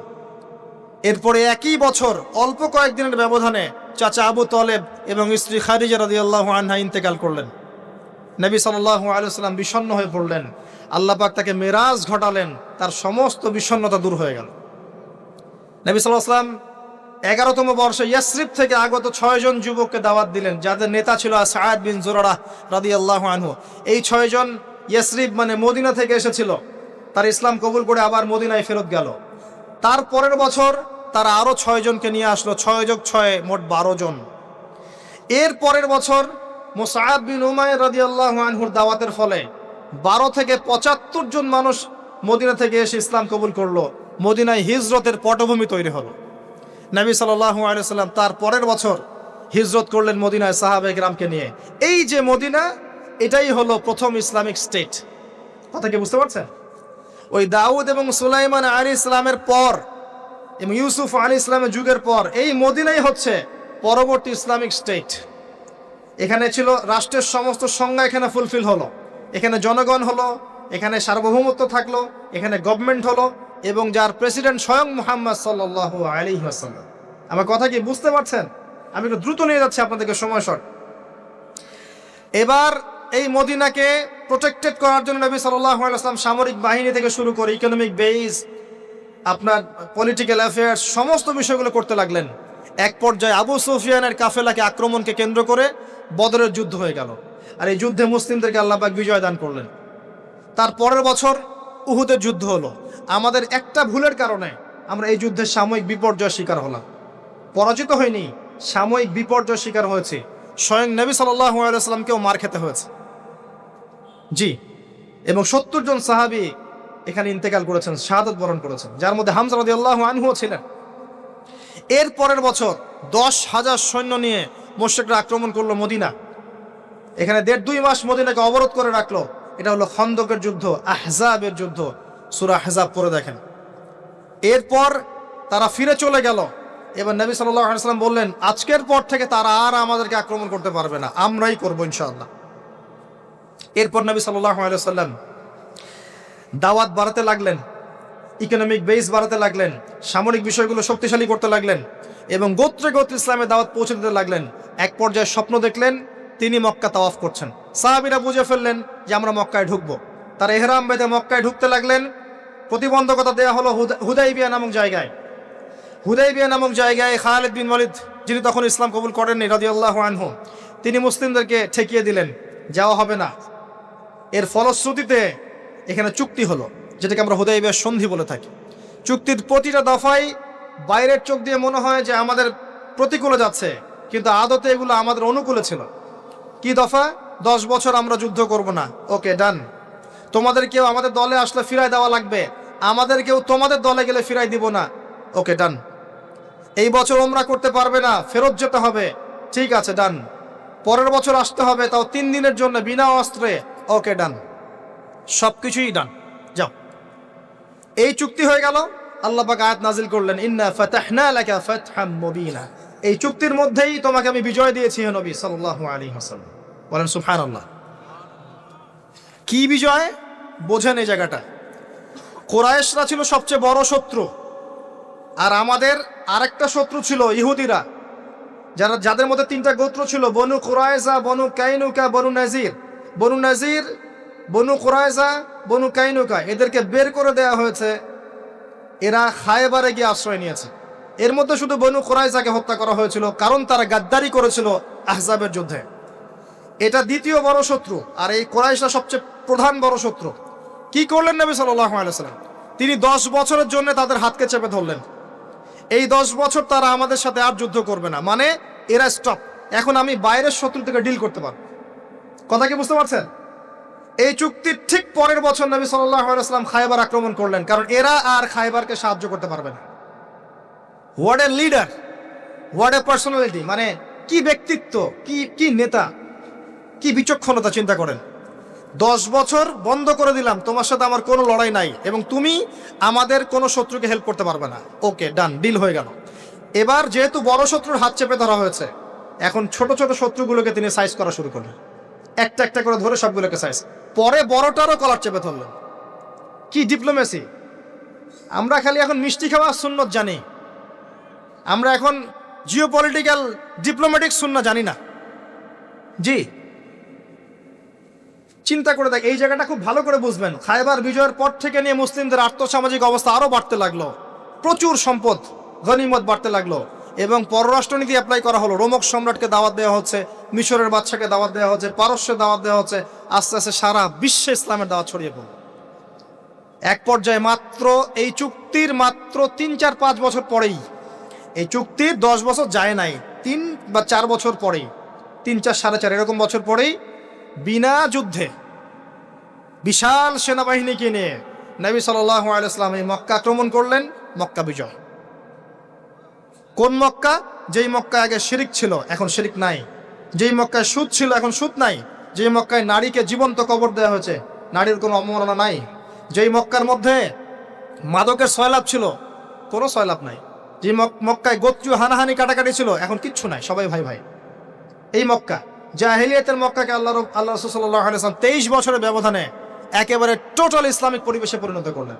A: এরপরে একই বছর অল্প কয়েকদিনের ব্যবধানে চাচা আবু তালেব এবং স্ত্রী খাদিজা রাদিয়াল্লাহু আনহা ইন্তেকাল করলেন। নবী সাল্লাল্লাহু আলাইহি ওয়াসাল্লাম বিষণ্ণ হয়ে পড়লেন। আল্লাহ পাক তাকে মেরাজ ঘটালেন, তার সমস্ত বিষণ্ণতা দূর হয়ে গেল। নবী সাল্লাল্লাহু আলাইহি ওয়াসাল্লাম 11তম বর্ষে ইয়াসরিব থেকে আগত 6 জন যুবককে দাওয়াত দিলেন, যাদের নেতা ছিল সাআদ বিন জুরারাহ রাদিয়াল্লাহু আনহু। এই 6 জন ইয়াসরিব মানে মদিনা থেকে এসেছিল, তার ইসলাম কবুল করে আবার মদিনায় ফেরত গেল। তার পরের বছর তারা আরো 6 জনকে নিয়ে আসলো, 6 যোগ 6 মোট 12 জন। এর পরের বছর মুসআব বিন উমাইর রাদিয়াল্লাহু আনহুর দাওয়াতের ফলে 12 থেকে 75 জন মানুষ মদিনা থেকে এসে ইসলাম কবুল করলো। মদিনায় হিজরতের পটভূমি তৈরি হলো। নবী সাল্লাল্লাহু আলাইহি ওয়াসাল্লাম তার পরের বছর হিজরত করলেন মদিনায় সাহাবায়ে কেরামকে নিয়ে। এই যে মদিনা, এটাই হলো প্রথম ইসলামিক স্টেট। কথা কি বুঝতে পারছেন? ওই দাউদ এবং সুলাইমান আলাইহিস সালামের পর এবং ইউসুফ আলাইহিস সালামের যুগের পর এই মদিনাই হচ্ছে পরবর্তী ইসলামিক স্টেট। এখানে ছিল রাষ্ট্রের সমস্ত সংজ্ঞা, এখানে ফুলফিল হলো, এখানে জনগণ হলো, এখানে সার্বভৌমত্ব থাকলো, এখানে গভর্নমেন্ট হলো এবং যার প্রেসিডেন্ট স্বয়ং মুহাম্মদ সাল্লাল্লাহু আলাইহি ওয়াসাল্লাম। আমার কথা কি বুঝতে পারছেন? আমি একটু দ্রুত নিয়ে যাচ্ছি আপনাদেরকে, সময় শর্ট। এবার এই মদিনাকে প্রোটেক্টেড করার জন্য নবী সাল্লাল্লাহু আলাইহি ওয়াসাল্লাম সামরিক বাহিনী থেকে শুরু করে ইকোনমিক বেস, আপনার পলিটিক্যাল অ্যাফেয়ার্স, সমস্ত বিষয়গুলো করতে লাগলেন। এক পর্যায়ে আবু সুফিয়ানের কাফেলাকে আক্রমণকে কেন্দ্র করে বদরের যুদ্ধ হয়ে গেল। আর এই যুদ্ধে মুসলিমদেরকে আল্লাহ পাক বিজয় দান করলেন। তার পরের বছর উহুদের যুদ্ধ হলো। আমাদের একটা ভুলের কারণে আমরা এই যুদ্ধের সাময়িক বিপর্যয়ের শিকার হলাম। পরাজিত হয়নি, সাময়িক বিপর্যয় শিকার হয়েছে। স্বয়ং নবী সাল্লাল্লাহু আলাইহি ওয়াসাল্লামকেও মার খেতে হয়েছে। জি, এবং 70 জন সাহাবী এখানে ইন্তেকাল করেছেন, শাহাদাত বরণ করেছেন, যার মধ্যে হামজা রাদিয়াল্লাহু আনহুও ছিলেন। এর পরের বছর 10,000 সৈন্য নিয়ে মুশরিকরা আক্রমণ করলো মদিনা। এখানে 1.5-2 মাস মদিনাকে অবরোধ করে রাখলো। এটা হলো খন্দকের যুদ্ধ, আহজাবের যুদ্ধ। সূরা আহজাব পড়ে দেখেন। এরপর তারা ফিরে চলে গেল। এবার নবী সাল্লাল্লাহু আলাইহি ওয়াসাল্লাম বললেন, আজকের পর থেকে তারা আর আমাদেরকে আক্রমণ করতে পারবে না, আমরাই করবো ইনশাআল্লাহ। এরপর নবী সাল্লাল্লাহু আলাইহি ওয়াসাল্লাম দাওয়াত বাড়াতে লাগলেন, ইকোনমিক বেস বাড়াতে লাগলেন, সামরিক বিষয়গুলো শক্তিশালী করতে লাগলেন এবং গোত্রে গোত্রে ইসলামের দাওয়াত পৌঁছে দিতে লাগলেন। এক পর্যায়ে স্বপ্ন দেখলেন তিনি মক্কা তাওয়াফ করছেন। সাহাবীরা বুঝে ফেললেন যে আমরা মক্কায় ঢুকবো। তারা ইহরাম বেঁধে মক্কায় ঢুকতে লাগলেন। প্রতিবন্ধকতা দেওয়া হলো হুদাইবিয়া নামক জায়গায়। হুদাইবিয়া নামক জায়গায় খালিদ বিন ওয়ালিদ, যিনি তখন ইসলাম কবুল করেননি রাদিয়াল্লাহু আনহু, তিনি মুসলিমদেরকে ঠেকিয়ে দিলেন, যাওয়া হবে না। এর ফলশ্রুতিতে এখানে চুক্তি হলো, যেটাকে আমরা হুদাইবিয়ার সন্ধি বলে থাকি। চুক্তির প্রতিটা দফায় বাইরের চোখ দিয়ে মনে হয় যে আমাদের প্রতিকূলে যাচ্ছে, কিন্তু আদতে এগুলো আমাদের অনুকূলে ছিল। কি দফা? 10 বছর আমরা যুদ্ধ করব না, ওকে ডান। তোমাদের কেউ আমাদের দলে আসলে ফিরাই দেওয়া লাগবে, আমাদের কেউ তোমাদের দলে গেলে ফিরাই দিব না, ওকে ডান। এই বছর ওমরা করতে পারবে না, ফেরত যেতে হবে, ঠিক আছে ডান। পরের বছর আসতে হবে, তাও 3 দিনের জন্য বিনা অস্ত্রে, ওকে ডান। সবকিছুই ডান, যাও। এই চুক্তি হয়ে গেল। আল্লাহ পাক আয়াত নাজিল করলেন, ইন্না ফাতাহনা লাকা ফাতহাম মুবিনা। এই চুক্তির মধ্যেই তোমাকে আমি বিজয় দিয়েছি হে নবী সাল্লাল্লাহু আলাইহি ওয়াসাল্লাম। বলেন সুবহানাল্লাহ। কি বিজয়? বোঝেন এই জায়গাটা। কুরাইশরা ছিল সবচেয়ে বড় শত্রু, আর আমাদের আরেকটা শত্রু ছিল ইহুদিরা, যাদের মধ্যে 3টা গোত্র ছিল, বনু কুরাইজা, বনু কাইনুকা, বনু নাজির। বনু নাজির, বনু কুরাইজা, বনু কাইনুকা, এদেরকে বের করে দেওয়া হয়েছে। এরা খায়বারে গিয়ে আশ্রয় নিয়েছে। এর মধ্যে শুধু বনু কুরাইজাকে হত্যা করা হয়েছিল, কারণ তারা গাদ্দারি করেছিল আহজাবের যুদ্ধে। এটা দ্বিতীয় বড় শত্রু, আর এই কুরাইশরা সবচেয়ে প্রধান বড় শত্রু। কি করলেন নবী সাল্লাল্লাহু আলাইহি ওয়াসাল্লাম? তিনি 10 বছরের জন্য তাদের হাতকে চেপে ধরলেন। এই 10 বছর তারা আমাদের সাথে আর যুদ্ধ করবে না, মানে এরা স্টপ। এখন আমি বাইরের শত্রু থেকে ডিল করতে পারবো। কথা কি বুঝতে পারছেন? এই চুক্তির ঠিক পরের বছর নবী সাল্লাল্লাহু আলাইহি ওয়াসাল্লাম খায়বার আক্রমণ করলেন, কারণ এরা আর খায়বারকে সাহায্য করতে পারবে না। What a leader, what a personality, মানে কি ব্যক্তিত্ব, কি নেতা, কি বিচক্ষণতা, চিন্তা করেন। 10 বছর বন্ধ করে দিলাম, তোমার সাথে আমার কোনো লড়াই নাই এবং তুমি আমাদের কোনো শত্রুকে হেল্প করতে পারবে না, ওকে ডান, ডিল হয়ে গেল। এবার যেহেতু বড় শত্রুর হাত চেপে ধরা হয়েছে, এখন ছোট ছোট শত্রুগুলোকে তিনি সাইজ করা শুরু করলেন, একটা একটা করে ধরে সবগুলোকে সাইজ। পরে বড়টারও কলার চেপে ধরলেন। কি ডিপ্লোমেসি! আমরা খালি এখন মিষ্টি খাওয়া সুন্নত জানি, আমরা এখন জিওপলিটিক্যাল ডিপ্লোম্যাটিক সুন্নাত জানি না। জি, চিন্তা করে দেখ, এই জায়গাটা খুব ভালো করে বুঝবেন। খায়বার বিজয়ের পর থেকে নিয়ে মুসলিমদের আর্থসামাজিক অবস্থা আরো বাড়তে লাগলো, প্রচুর সম্পদ গনিমত বাড়তে লাগলো এবং পররাষ্ট্রনীতি অ্যাপ্লাই করা হলো। রোমক সম্রাটকে দাওয়াত দেওয়া হচ্ছে, মিশরের বাদশাকে দাওয়াত দেওয়া হচ্ছে, পারস্যে দাওয়াত দেওয়া হচ্ছে। আস্তে আস্তে সারা বিশ্বে ইসলামের দাওয়াত ছড়িয়ে পড়ল। এক পর্যায়ে মাত্র এই চুক্তির 3-4-5 বছর পরেই, এই চুক্তির 10 বছর যায় নাই, 3 বা 4 বছর পরেই, 3-4 4.5 এরকম বছর পরেই বিনা যুদ্ধে বিশাল সেনাবাহিনীকে নিয়ে নবী সাল্লাল্লাহু আলাইহি ওয়াসাল্লাম এই মক্কা আক্রমণ করলেন। মক্কা বিজয়। কোন মক্কা? যেই মক্কায় আগে শিরিক ছিল এখন শিরিক নাই, যেই মক্কায় সুদ ছিল এখন সুদ নাই, যেই মক্কায় নারীকে জীবন্ত কবর দেওয়া হয়েছে, নারীর কোনো অবমাননা নাই, যেই মক্কার মধ্যে মাদকের সয়লাভ ছিল কোনো সয়লাভ নাই, যে মক্কায় গোত্রীয় হানাহানি কাটাকাটি ছিল এখন কিচ্ছু নাই, সবাই ভাই ভাই। এই মক্কা, জাহেলিয়াতের মক্কাকে আল্লাহ রাসূল সাল্লাল্লাহু আলাইহি ওয়াসাল্লাম 23 বছরের ব্যবধানে একেবারে টোটাল ইসলামিক পরিবেশে পরিণত করলেন।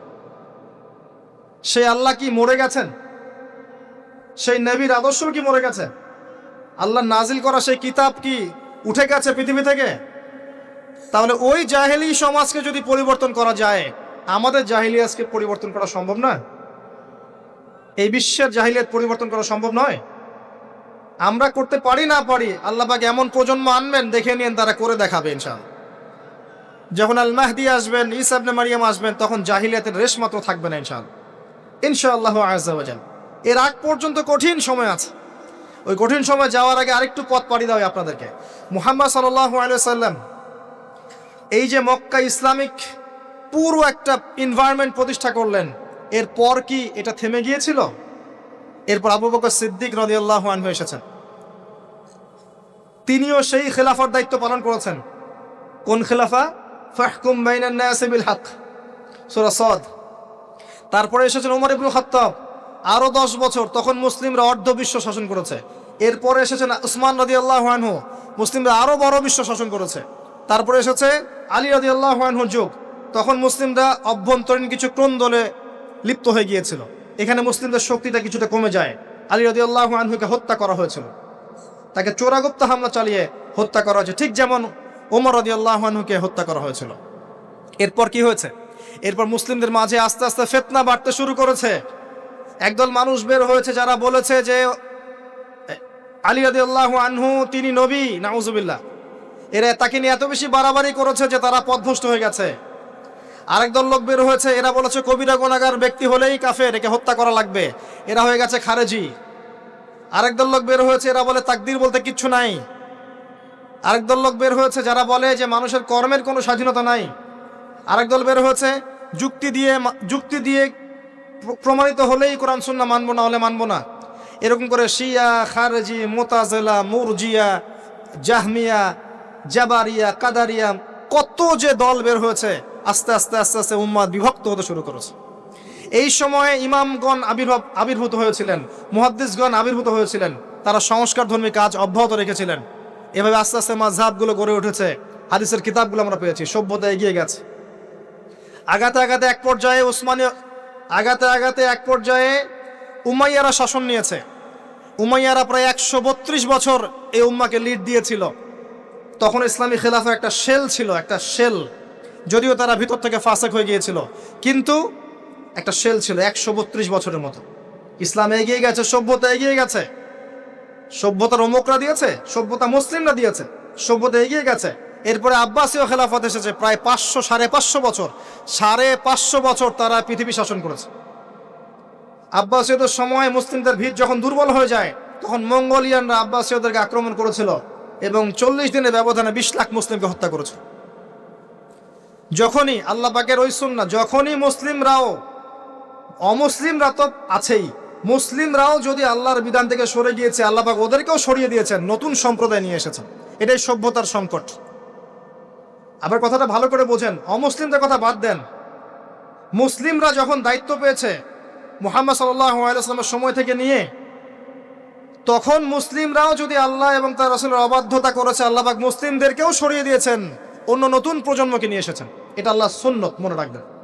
A: সেই আল্লাহ কি মরে গেছেন? সেই নবীর আদর্শ কি মরে গেছে? আল্লাহ নাজিল করা সেই কিতাব কি উঠে গেছে পৃথিবী থেকে? তাহলে ওই জাহেলি সমাজকে যদি পরিবর্তন করা যায়, আমাদের জাহেলিয়াতকে পরিবর্তন করা সম্ভব না? এই বিশ্বের জাহেলিয়াত পরিবর্তন করা সম্ভব নয়? আমরা করতে পারি না পারি, আল্লাহ পাক এমন প্রজন্ম আনবেন, দেখে নিন তারা করে দেখাবে ইনশাআল্লাহ। যখন আল মাহদি আসবেন, ঈসা ইবনে মারিয়াম আসবেন, তখন জাহিলিয়াতের রেশ মাত্র থাকবে না ইনশাআল্লাহ, ইনশাআল্লাহু আযজা ওয়া জাল। এর আগ পর্যন্ত কঠিন সময় আছে। ওই কঠিন সময় যাওয়ার আগে আরেকটু পথ পাড়ি দেওয়া আপনাদেরকে। মুহাম্মদ সাল্লাল্লাহু আলাইহি সাল্লাম এই যে মক্কা ইসলামিক পুরো একটা এনভায়রনমেন্ট প্রতিষ্ঠা করলেন, এরপর কি এটা থেমে গিয়েছিল? এরপর আবু বকর সিদ্দিক রাদিয়াল্লাহু আনহু এসেছেন, তিনিও সেই খেলাফার দায়িত্ব পালন করেছেন। কোন খেলাফা? ফাহকুম বাইনান নাসি বিল হক, সূরা সাদ। তারপরে এসেছেন ওমর ইবনে খাত্তাব, আরো 10 বছর, তখন মুসলিমরা অর্ধ বিশ্ব শাসন করেছে। এরপরে এসেছেন উসমান রাদিয়াল্লাহু আনহু, মুসলিমরা আরো বড় বিশ্ব শাসন করেছে। তারপরে এসেছে আলী রাদিয়াল্লাহু আনহুর যুগ, তখন মুসলিমরা অভ্যন্তরীণ কিছু ক্রন্দলে লিপ্ত হয়ে গিয়েছিল, এখানে মুসলিমদের শক্তিটা কিছুটা কমে যায়। আলী রাদিয়াল্লাহু আনহুকে হত্যা করা হয়েছিল, তাকে চোরাগুপ্ত হামলা চালিয়ে হত্যা করা হয়েছে, ঠিক যেমন ওমর রাদিয়াল্লাহু আনহুকে হত্যা করা হয়েছিল। এরপর কি হয়েছে? এরপর মুসলিমদের মাঝে আস্তে আস্তে ফিতনা বাড়তে শুরু করেছে। একদল মানুষ বের হয়েছে যারা বলেছে যে আলী রাদিয়াল্লাহু আনহু তিনি নবী, নাউজুবিল্লাহ। এরা তাকে নিয়ে এত বেশি বাড়াবাড়ি করেছে যে তারা পথভ্রষ্ট হয়ে গেছে। আরেক দল লোক বের হয়েছে, এরা বলেছে কবিরা গুনাহগার ব্যক্তি হলেই কাফের, একে হত্যা করা লাগবে, এরা হয়ে গেছে খারেজি। আরেক দল লোক বের হয়েছে, এরা বলে তাকদীর বলতে কিচ্ছু নাই। আরেক দল লোক বের হয়েছে যারা বলে যে মানুষের কর্মের কোনো স্বাধীনতা নাই। আরেক দল বের হয়েছে যুক্তি দিয়ে প্রমাণিত হলেই কোরআন সুন্নাহ মানবো, না হলে মানবো না। এরকম করে শিয়া, খারেজি, মুতাজিলা, মুরজিয়া, জাহমিয়া, জাবারিয়া, কাদারিয়া, কত যে দল বের হয়েছে, আস্তে আস্তে আস্তে আস্তে উম্মাত বিভক্ত হতে শুরু করেছে। এই সময়ে ইমামগণ আবির্ভূত হয়েছিলেন, মুহাদ্দিসগণ আবির্ভূত হয়েছিলেন, তারা সংস্কারধর্মী কাজ অব্যাহত রেখেছিলেন। এভাবে আস্তে আস্তে মাযহাবগুলো গড়ে উঠেছে, হাদিসের কিতাবগুলো আমরা পেয়েছি, সভ্যতা এগিয়ে গেছে। আগাতে আগাতে এক পর্যায়ে উমাইয়ারা শাসন নিয়েছে। উমাইয়ারা প্রায় 132 বছর এই উম্মাকে লিড দিয়েছিল। তখন ইসলামী খেলাফার একটা শেল ছিল, একটা শেল, যদিও তারা ভিতর থেকে ফাসেক হয়ে গিয়েছিল, কিন্তু একটা শেল ছিল 132 বছরের মতো। ইসলাম এগিয়ে গেছে, সভ্যতা এগিয়ে গেছে, সভ্যতার অমুকরা দিয়েছে, সভ্যতা মুসলিমরা দিয়েছে, সভ্যতা এগিয়ে গেছে। এরপরে আব্বাসীয় খেলাফত এসেছে, প্রায় 500-550 বছর, 550 বছর তারা পৃথিবী শাসন করেছে। আব্বাসীয়দের সময় মুসলিমদের ভিত যখন দুর্বল হয়ে যায়, তখন মঙ্গোলিয়ানরা আব্বাসীয়দেরকে আক্রমণ করেছিল এবং 40 দিনের ব্যবধানে 20 লাখ মুসলিমকে হত্যা করেছে। যখনই আল্লাহ পাকের ওই সুন্নাহ, যখনই অমুসলিমরা তো আছেই, মুসলিমরাও যদি আল্লাহর বিধান থেকে সরে গিয়েছে, আল্লাহ পাক ওদেরকেও সরিয়ে দিয়েছেন, নতুন সম্প্রদায় নিয়ে এসেছেন। এটাই সভ্যতার সংকট। আবার কথাটা ভালো করে বোঝেন, অমুসলিমদের কথা বাদ দেন, মুসলিমরা যখন দায়িত্ব পেয়েছে মুহাম্মদ সাল্লাল্লাহু আলাইহি ওয়াসাল্লামের সময় থেকে নিয়ে, তখন মুসলিমরাও যদি আল্লাহ এবং তার রাসূলের অবাধ্যতা করেছে, আল্লাহ পাক মুসলিমদেরকেও সরিয়ে দিয়েছেন, অন্য নতুন প্রজন্মকে নিয়ে এসেছেন। এটা আল্লাহর সুন্নত, মনে রাখবেন।